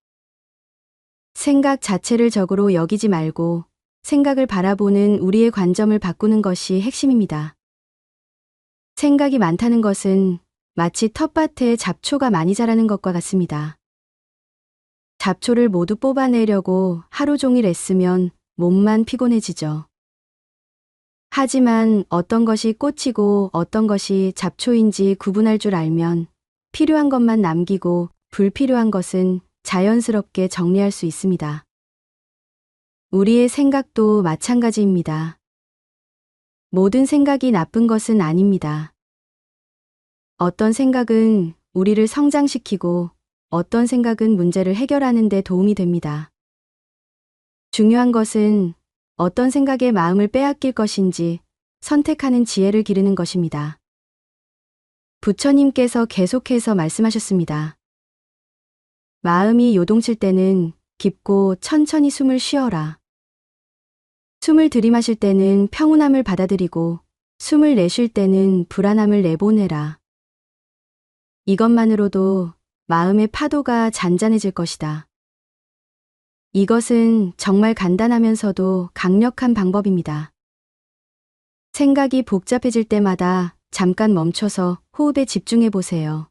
생각 자체를 적으로 여기지 말고 생각을 바라보는 우리의 관점을 바꾸는 것이 핵심입니다. 생각이 많다는 것은 마치 텃밭에 잡초가 많이 자라는 것과 같습니다. 잡초를 모두 뽑아내려고 하루 종일 애쓰면 몸만 피곤해지죠. 하지만 어떤 것이 꽃이고 어떤 것이 잡초인지 구분할 줄 알면 필요한 것만 남기고 불필요한 것은 자연스럽게 정리할 수 있습니다. 우리의 생각도 마찬가지입니다. 모든 생각이 나쁜 것은 아닙니다. 어떤 생각은 우리를 성장시키고 어떤 생각은 문제를 해결하는 데 도움이 됩니다. 중요한 것은 어떤 생각에 마음을 빼앗길 것인지 선택하는 지혜를 기르는 것입니다. 부처님께서 계속해서 말씀하셨습니다. 마음이 요동칠 때는 깊고 천천히 숨을 쉬어라. 숨을 들이마실 때는 평온함을 받아들이고 숨을 내쉴 때는 불안함을 내보내라. 이것만으로도 마음의 파도가 잔잔해질 것이다. 이것은 정말 간단하면서도 강력한 방법입니다. 생각이 복잡해질 때마다 잠깐 멈춰서 호흡에 집중해 보세요.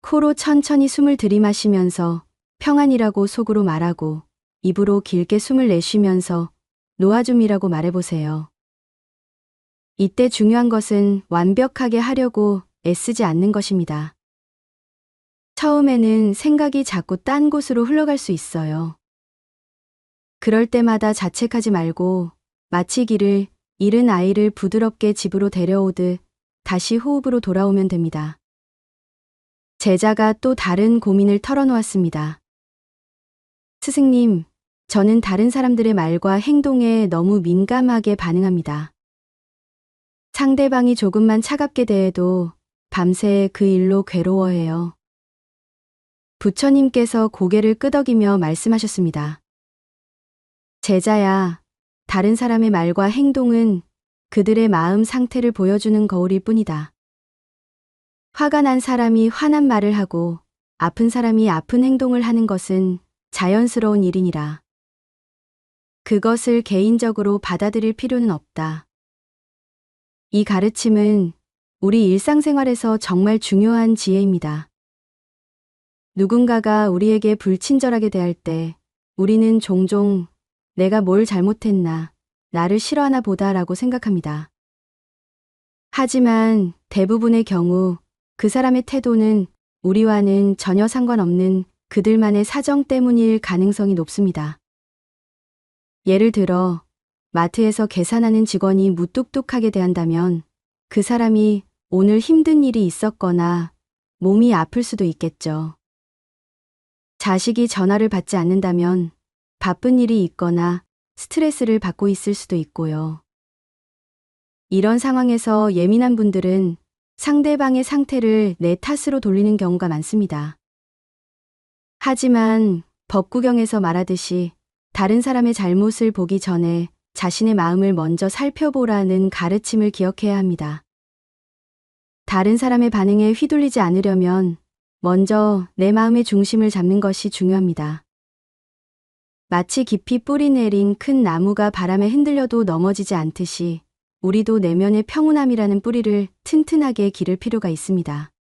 코로 천천히 숨을 들이마시면서 평안이라고 속으로 말하고 입으로 길게 숨을 내쉬면서 놓아줌이라고 말해보세요. 이때 중요한 것은 완벽하게 하려고 애쓰지 않는 것입니다. 처음에는 생각이 자꾸 딴 곳으로 흘러갈 수 있어요. 그럴 때마다 자책하지 말고 마치 길을 잃은 아이를 부드럽게 집으로 데려오듯 다시 호흡으로 돌아오면 됩니다. 제자가 또 다른 고민을 털어놓았습니다. 스승님, 저는 다른 사람들의 말과 행동에 너무 민감하게 반응합니다. 상대방이 조금만 차갑게 대해도 밤새 그 일로 괴로워해요. 부처님께서 고개를 끄덕이며 말씀하셨습니다. 제자야, 다른 사람의 말과 행동은 그들의 마음 상태를 보여주는 거울일 뿐이다. 화가 난 사람이 화난 말을 하고 아픈 사람이 아픈 행동을 하는 것은 자연스러운 일이니라. 그것을 개인적으로 받아들일 필요는 없다. 이 가르침은 우리 일상생활에서 정말 중요한 지혜입니다. 누군가가 우리에게 불친절하게 대할 때 우리는 종종 내가 뭘 잘못했나, 나를 싫어하나 보다라고 생각합니다. 하지만 대부분의 경우 그 사람의 태도는 우리와는 전혀 상관없는 그들만의 사정 때문일 가능성이 높습니다. 예를 들어 마트에서 계산하는 직원이 무뚝뚝하게 대한다면 그 사람이 오늘 힘든 일이 있었거나 몸이 아플 수도 있겠죠. 자식이 전화를 받지 않는다면 바쁜 일이 있거나 스트레스를 받고 있을 수도 있고요. 이런 상황에서 예민한 분들은 상대방의 상태를 내 탓으로 돌리는 경우가 많습니다. 하지만 법구경에서 말하듯이 다른 사람의 잘못을 보기 전에 자신의 마음을 먼저 살펴보라는 가르침을 기억해야 합니다. 다른 사람의 반응에 휘둘리지 않으려면 먼저 내 마음의 중심을 잡는 것이 중요합니다. 마치 깊이 뿌리 내린 큰 나무가 바람에 흔들려도 넘어지지 않듯이 우리도 내면의 평온함이라는 뿌리를 튼튼하게 기를 필요가 있습니다.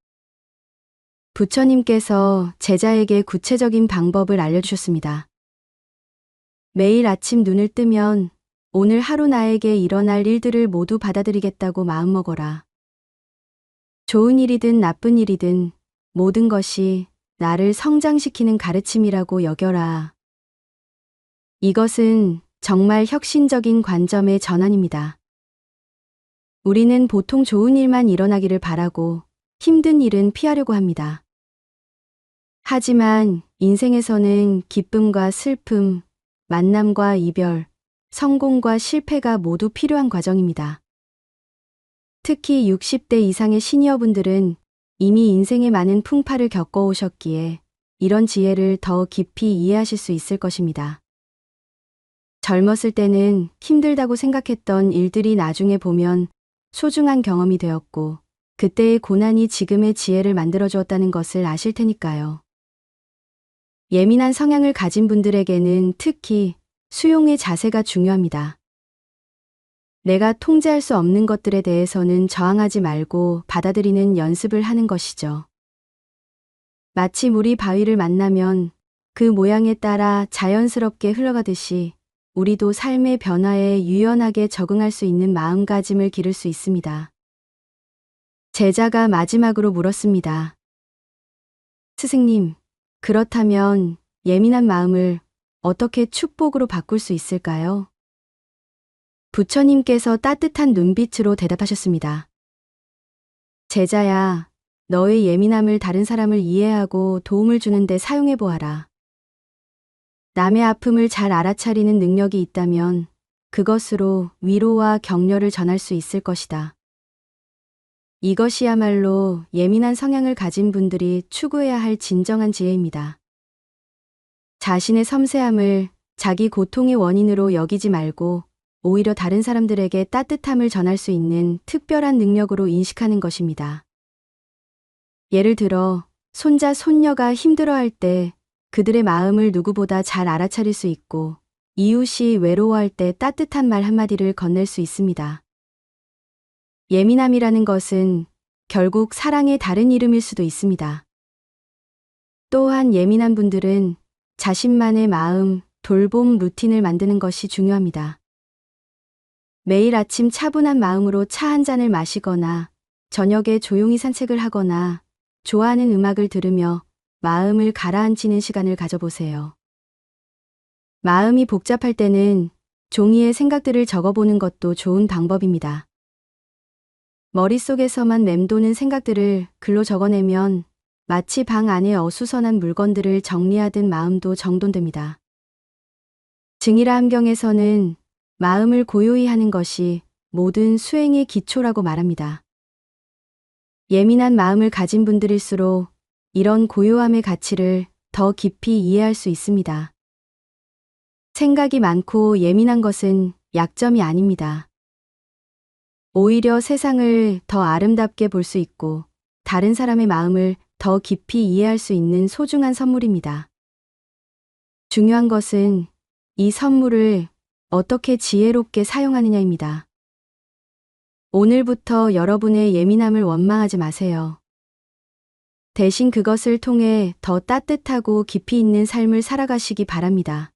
부처님께서 제자에게 구체적인 방법을 알려주셨습니다. 매일 아침 눈을 뜨면 오늘 하루 나에게 일어날 일들을 모두 받아들이겠다고 마음먹어라. 좋은 일이든 나쁜 일이든 모든 것이 나를 성장시키는 가르침이라고 여겨라. 이것은 정말 혁신적인 관점의 전환입니다. 우리는 보통 좋은 일만 일어나기를 바라고 힘든 일은 피하려고 합니다. 하지만 인생에서는 기쁨과 슬픔, 만남과 이별, 성공과 실패가 모두 필요한 과정입니다. 특히 60대 이상의 시니어분들은 이미 인생의 많은 풍파를 겪어오셨기에 이런 지혜를 더 깊이 이해하실 수 있을 것입니다. 젊었을 때는 힘들다고 생각했던 일들이 나중에 보면 소중한 경험이 되었고 그때의 고난이 지금의 지혜를 만들어주었다는 것을 아실 테니까요. 예민한 성향을 가진 분들에게는 특히 수용의 자세가 중요합니다. 내가 통제할 수 없는 것들에 대해서는 저항하지 말고 받아들이는 연습을 하는 것이죠. 마치 물이 바위를 만나면 그 모양에 따라 자연스럽게 흘러가듯이 우리도 삶의 변화에 유연하게 적응할 수 있는 마음가짐을 기를 수 있습니다. 제자가 마지막으로 물었습니다. 스승님, 그렇다면 예민한 마음을 어떻게 축복으로 바꿀 수 있을까요? 부처님께서 따뜻한 눈빛으로 대답하셨습니다. 제자야, 너의 예민함을 다른 사람을 이해하고 도움을 주는 데 사용해 보아라. 남의 아픔을 잘 알아차리는 능력이 있다면 그것으로 위로와 격려를 전할 수 있을 것이다. 이것이야말로 예민한 성향을 가진 분들이 추구해야 할 진정한 지혜입니다. 자신의 섬세함을 자기 고통의 원인으로 여기지 말고 오히려 다른 사람들에게 따뜻함을 전할 수 있는 특별한 능력으로 인식하는 것입니다. 예를 들어 손자, 손녀가 힘들어할 때 그들의 마음을 누구보다 잘 알아차릴 수 있고 이웃이 외로워할 때 따뜻한 말 한마디를 건넬 수 있습니다. 예민함이라는 것은 결국 사랑의 다른 이름일 수도 있습니다. 또한 예민한 분들은 자신만의 마음, 돌봄 루틴을 만드는 것이 중요합니다. 매일 아침 차분한 마음으로 차 한 잔을 마시거나 저녁에 조용히 산책을 하거나 좋아하는 음악을 들으며 마음을 가라앉히는 시간을 가져보세요. 마음이 복잡할 때는 종이에 생각들을 적어보는 것도 좋은 방법입니다. 머릿속에서만 맴도는 생각들을 글로 적어내면 마치 방 안에 어수선한 물건들을 정리하듯 마음도 정돈됩니다. 증이라 함경에서는 마음을 고요히 하는 것이 모든 수행의 기초라고 말합니다. 예민한 마음을 가진 분들일수록 이런 고요함의 가치를 더 깊이 이해할 수 있습니다. 생각이 많고 예민한 것은 약점이 아닙니다. 오히려 세상을 더 아름답게 볼 수 있고 다른 사람의 마음을 더 깊이 이해할 수 있는 소중한 선물입니다. 중요한 것은 이 선물을 어떻게 지혜롭게 사용하느냐입니다. 오늘부터 여러분의 예민함을 원망하지 마세요. 대신 그것을 통해 더 따뜻하고 깊이 있는 삶을 살아가시기 바랍니다.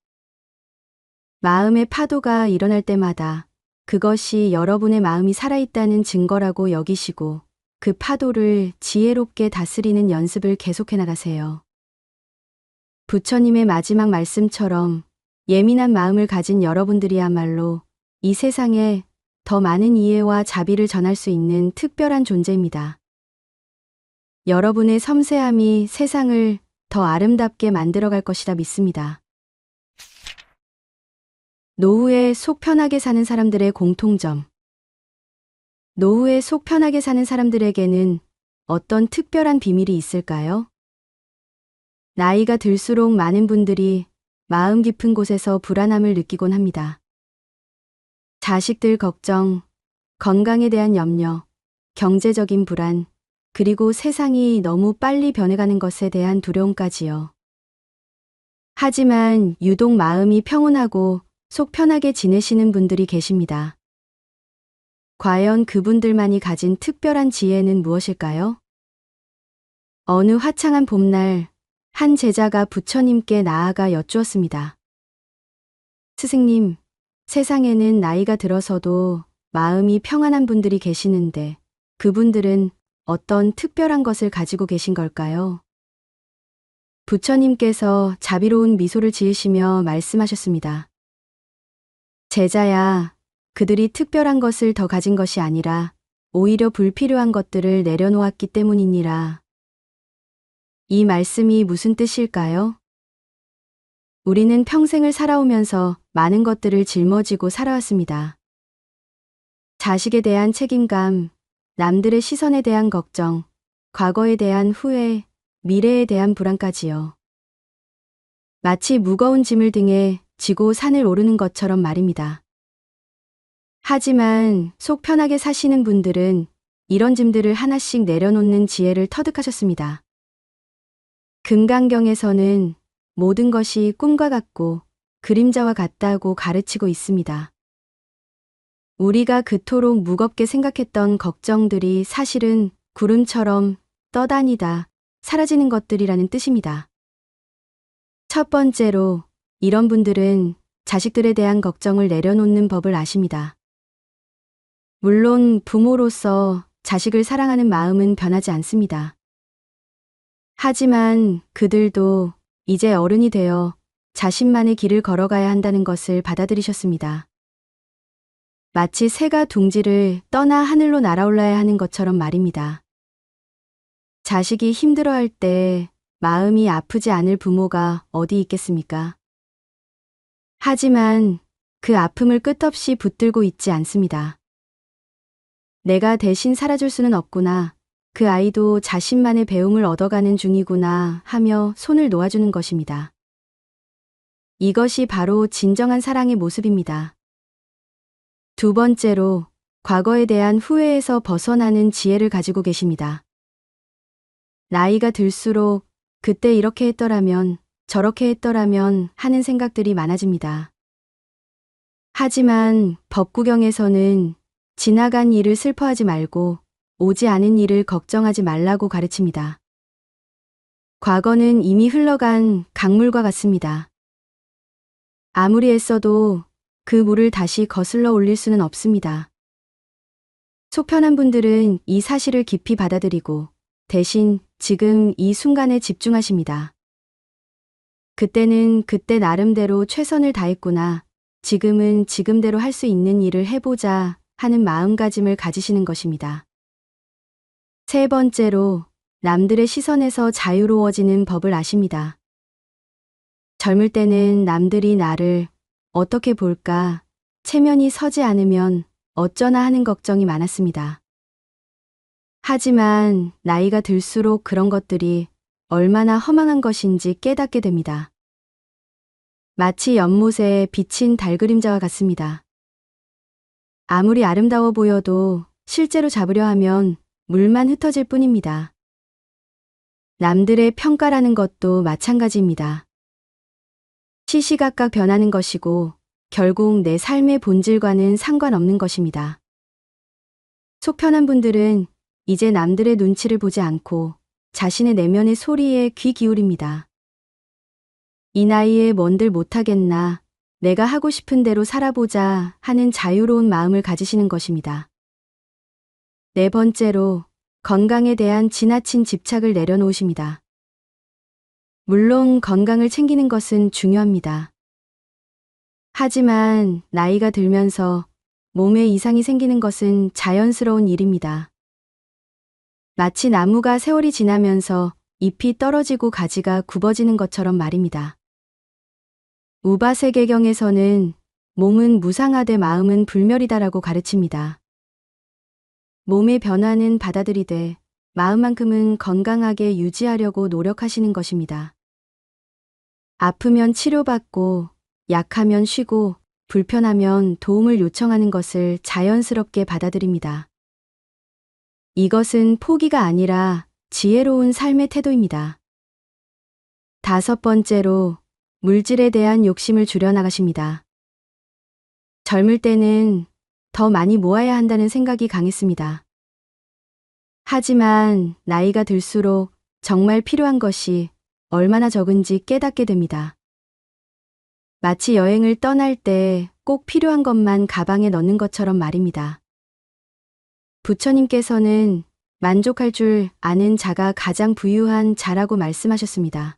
마음의 파도가 일어날 때마다 그것이 여러분의 마음이 살아있다는 증거라고 여기시고 그 파도를 지혜롭게 다스리는 연습을 계속해 나가세요. 부처님의 마지막 말씀처럼 예민한 마음을 가진 여러분들이야말로 이 세상에 더 많은 이해와 자비를 전할 수 있는 특별한 존재입니다. 여러분의 섬세함이 세상을 더 아름답게 만들어갈 것이라 믿습니다. 노후에 속 편하게 사는 사람들의 공통점. 노후에 속 편하게 사는 사람들에게는 어떤 특별한 비밀이 있을까요? 나이가 들수록 많은 분들이 마음 깊은 곳에서 불안함을 느끼곤 합니다. 자식들 걱정, 건강에 대한 염려, 경제적인 불안, 그리고 세상이 너무 빨리 변해가는 것에 대한 두려움까지요. 하지만 유독 마음이 평온하고 속 편하게 지내시는 분들이 계십니다. 과연 그분들만이 가진 특별한 지혜는 무엇일까요? 어느 화창한 봄날, 한 제자가 부처님께 나아가 여쭈었습니다. 스승님, 세상에는 나이가 들어서도 마음이 평안한 분들이 계시는데 그분들은 어떤 특별한 것을 가지고 계신 걸까요? 부처님께서 자비로운 미소를 지으시며 말씀하셨습니다. 제자야, 그들이 특별한 것을 더 가진 것이 아니라 오히려 불필요한 것들을 내려놓았기 때문이니라. 이 말씀이 무슨 뜻일까요? 우리는 평생을 살아오면서 많은 것들을 짊어지고 살아왔습니다. 자식에 대한 책임감, 남들의 시선에 대한 걱정, 과거에 대한 후회, 미래에 대한 불안까지요. 마치 무거운 짐을 등에 지고 산을 오르는 것처럼 말입니다. 하지만 속 편하게 사시는 분들은 이런 짐들을 하나씩 내려놓는 지혜를 터득하셨습니다. 금강경에서는 모든 것이 꿈과 같고 그림자와 같다고 가르치고 있습니다. 우리가 그토록 무겁게 생각했던 걱정들이 사실은 구름처럼 떠다니다 사라지는 것들이라는 뜻입니다. 첫 번째로, 이런 분들은 자식들에 대한 걱정을 내려놓는 법을 아십니다. 물론 부모로서 자식을 사랑하는 마음은 변하지 않습니다. 하지만 그들도 이제 어른이 되어 자신만의 길을 걸어가야 한다는 것을 받아들이셨습니다. 마치 새가 둥지를 떠나 하늘로 날아올라야 하는 것처럼 말입니다. 자식이 힘들어할 때 마음이 아프지 않을 부모가 어디 있겠습니까? 하지만 그 아픔을 끝없이 붙들고 있지 않습니다. 내가 대신 살아줄 수는 없구나. 그 아이도 자신만의 배움을 얻어가는 중이구나 하며 손을 놓아주는 것입니다. 이것이 바로 진정한 사랑의 모습입니다. 두 번째로, 과거에 대한 후회에서 벗어나는 지혜를 가지고 계십니다. 나이가 들수록 그때 이렇게 했더라면, 저렇게 했더라면 하는 생각들이 많아집니다. 하지만 법구경에서는 지나간 일을 슬퍼하지 말고 오지 않은 일을 걱정하지 말라고 가르칩니다. 과거는 이미 흘러간 강물과 같습니다. 아무리 애써도 그 물을 다시 거슬러 올릴 수는 없습니다. 속 편한 분들은 이 사실을 깊이 받아들이고 대신 지금 이 순간에 집중하십니다. 그때는 그때 나름대로 최선을 다했구나. 지금은 지금대로 할 수 있는 일을 해보자 하는 마음가짐을 가지시는 것입니다. 세 번째로, 남들의 시선에서 자유로워지는 법을 아십니다. 젊을 때는 남들이 나를 어떻게 볼까, 체면이 서지 않으면 어쩌나 하는 걱정이 많았습니다. 하지만 나이가 들수록 그런 것들이 얼마나 허망한 것인지 깨닫게 됩니다. 마치 연못에 비친 달 그림자와 같습니다. 아무리 아름다워 보여도 실제로 잡으려 하면 물만 흩어질 뿐입니다. 남들의 평가라는 것도 마찬가지입니다. 시시각각 변하는 것이고 결국 내 삶의 본질과는 상관없는 것입니다. 속 편한 분들은 이제 남들의 눈치를 보지 않고 자신의 내면의 소리에 귀 기울입니다. 이 나이에 뭔들 못하겠나, 내가 하고 싶은 대로 살아보자 하는 자유로운 마음을 가지시는 것입니다. 네 번째로, 건강에 대한 지나친 집착을 내려놓으십니다. 물론 건강을 챙기는 것은 중요합니다. 하지만 나이가 들면서 몸에 이상이 생기는 것은 자연스러운 일입니다. 마치 나무가 세월이 지나면서 잎이 떨어지고 가지가 굽어지는 것처럼 말입니다. 우바세계경에서는 몸은 무상하되 마음은 불멸이다라고 가르칩니다. 몸의 변화는 받아들이되 마음만큼은 건강하게 유지하려고 노력하시는 것입니다. 아프면 치료받고 약하면 쉬고 불편하면 도움을 요청하는 것을 자연스럽게 받아들입니다. 이것은 포기가 아니라 지혜로운 삶의 태도입니다. 다섯 번째로, 물질에 대한 욕심을 줄여나가십니다. 젊을 때는 더 많이 모아야 한다는 생각이 강했습니다. 하지만 나이가 들수록 정말 필요한 것이 얼마나 적은지 깨닫게 됩니다. 마치 여행을 떠날 때 꼭 필요한 것만 가방에 넣는 것처럼 말입니다. 부처님께서는 만족할 줄 아는 자가 가장 부유한 자라고 말씀하셨습니다.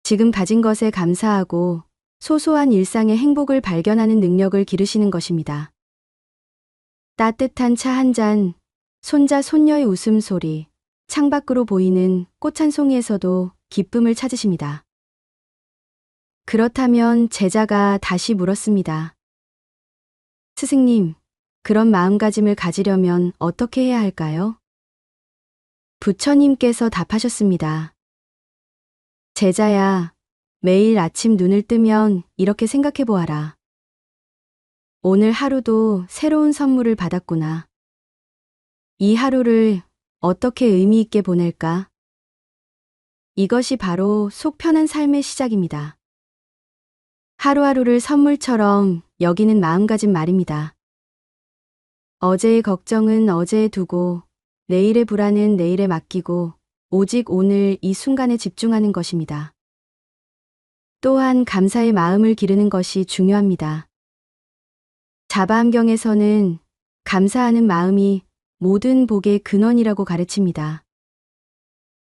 지금 가진 것에 감사하고 소소한 일상의 행복을 발견하는 능력을 기르시는 것입니다. 따뜻한 차 한 잔, 손자 손녀의 웃음소리, 창밖으로 보이는 꽃 한 송이에서도 기쁨을 찾으십니다. 그렇다면 제자가 다시 물었습니다. 스승님, 그런 마음가짐을 가지려면 어떻게 해야 할까요? 부처님께서 답하셨습니다. 제자야, 매일 아침 눈을 뜨면 이렇게 생각해 보아라. 오늘 하루도 새로운 선물을 받았구나. 이 하루를 어떻게 의미 있게 보낼까? 이것이 바로 속 편한 삶의 시작입니다. 하루하루를 선물처럼 여기는 마음가짐 말입니다. 어제의 걱정은 어제에 두고 내일의 불안은 내일에 맡기고 오직 오늘 이 순간에 집중하는 것입니다. 또한 감사의 마음을 기르는 것이 중요합니다. 자바함경에서는 감사하는 마음이 모든 복의 근원이라고 가르칩니다.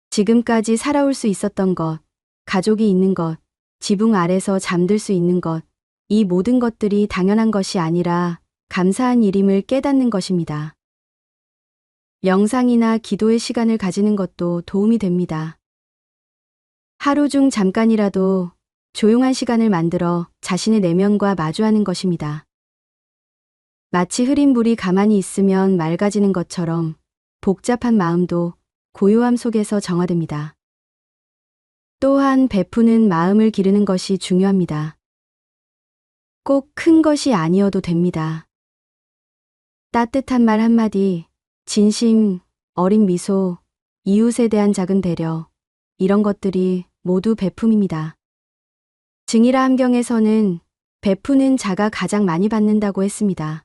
지금까지 살아올 수 있었던 것, 가족이 있는 것, 지붕 아래서 잠들 수 있는 것, 이 모든 것들이 당연한 것이 아니라 감사한 일임을 깨닫는 것입니다. 명상이나 기도의 시간을 가지는 것도 도움이 됩니다. 하루 중 잠깐이라도 조용한 시간을 만들어 자신의 내면과 마주하는 것입니다. 마치 흐린 물이 가만히 있으면 맑아지는 것처럼 복잡한 마음도 고요함 속에서 정화됩니다. 또한 베푸는 마음을 기르는 것이 중요합니다. 꼭 큰 것이 아니어도 됩니다. 따뜻한 말 한마디, 진심, 어린 미소, 이웃에 대한 작은 배려, 이런 것들이 모두 베품입니다. 증이라 함경에서는 베푸는 자가 가장 많이 받는다고 했습니다.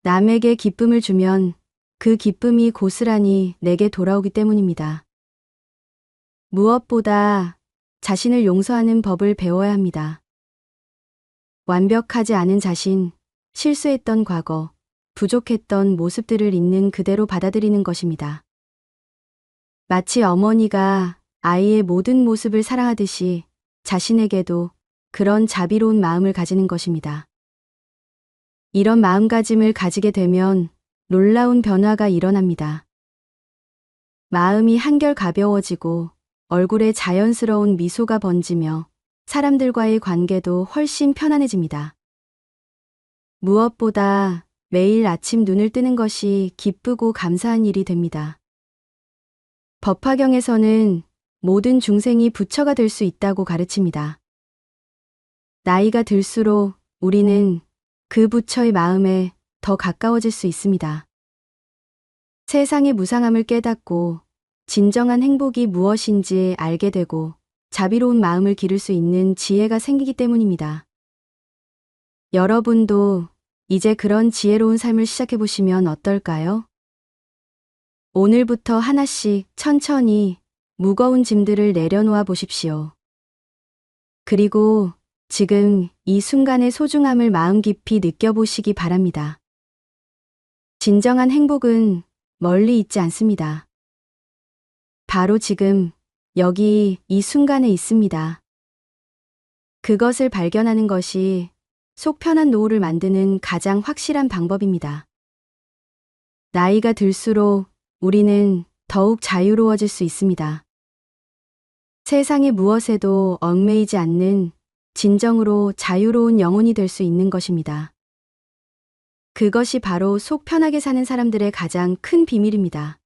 남에게 기쁨을 주면 그 기쁨이 고스란히 내게 돌아오기 때문입니다. 무엇보다 자신을 용서하는 법을 배워야 합니다. 완벽하지 않은 자신, 실수했던 과거, 부족했던 모습들을 있는 그대로 받아들이는 것입니다. 마치 어머니가 아이의 모든 모습을 사랑하듯이 자신에게도 그런 자비로운 마음을 가지는 것입니다. 이런 마음가짐을 가지게 되면 놀라운 변화가 일어납니다. 마음이 한결 가벼워지고 얼굴에 자연스러운 미소가 번지며 사람들과의 관계도 훨씬 편안해집니다. 무엇보다 매일 아침 눈을 뜨는 것이 기쁘고 감사한 일이 됩니다. 법화경에서는 모든 중생이 부처가 될 수 있다고 가르칩니다. 나이가 들수록 우리는 그 부처의 마음에 더 가까워질 수 있습니다. 세상의 무상함을 깨닫고 진정한 행복이 무엇인지 알게 되고 자비로운 마음을 기를 수 있는 지혜가 생기기 때문입니다. 여러분도 이제 그런 지혜로운 삶을 시작해 보시면 어떨까요? 오늘부터 하나씩 천천히 무거운 짐들을 내려놓아 보십시오. 그리고 지금 이 순간의 소중함을 마음 깊이 느껴보시기 바랍니다. 진정한 행복은 멀리 있지 않습니다. 바로 지금, 여기 이 순간에 있습니다. 그것을 발견하는 것이 속 편한 노후를 만드는 가장 확실한 방법입니다. 나이가 들수록 우리는 더욱 자유로워질 수 있습니다. 세상의 무엇에도 얽매이지 않는 진정으로 자유로운 영혼이 될 수 있는 것입니다. 그것이 바로 속 편하게 사는 사람들의 가장 큰 비밀입니다.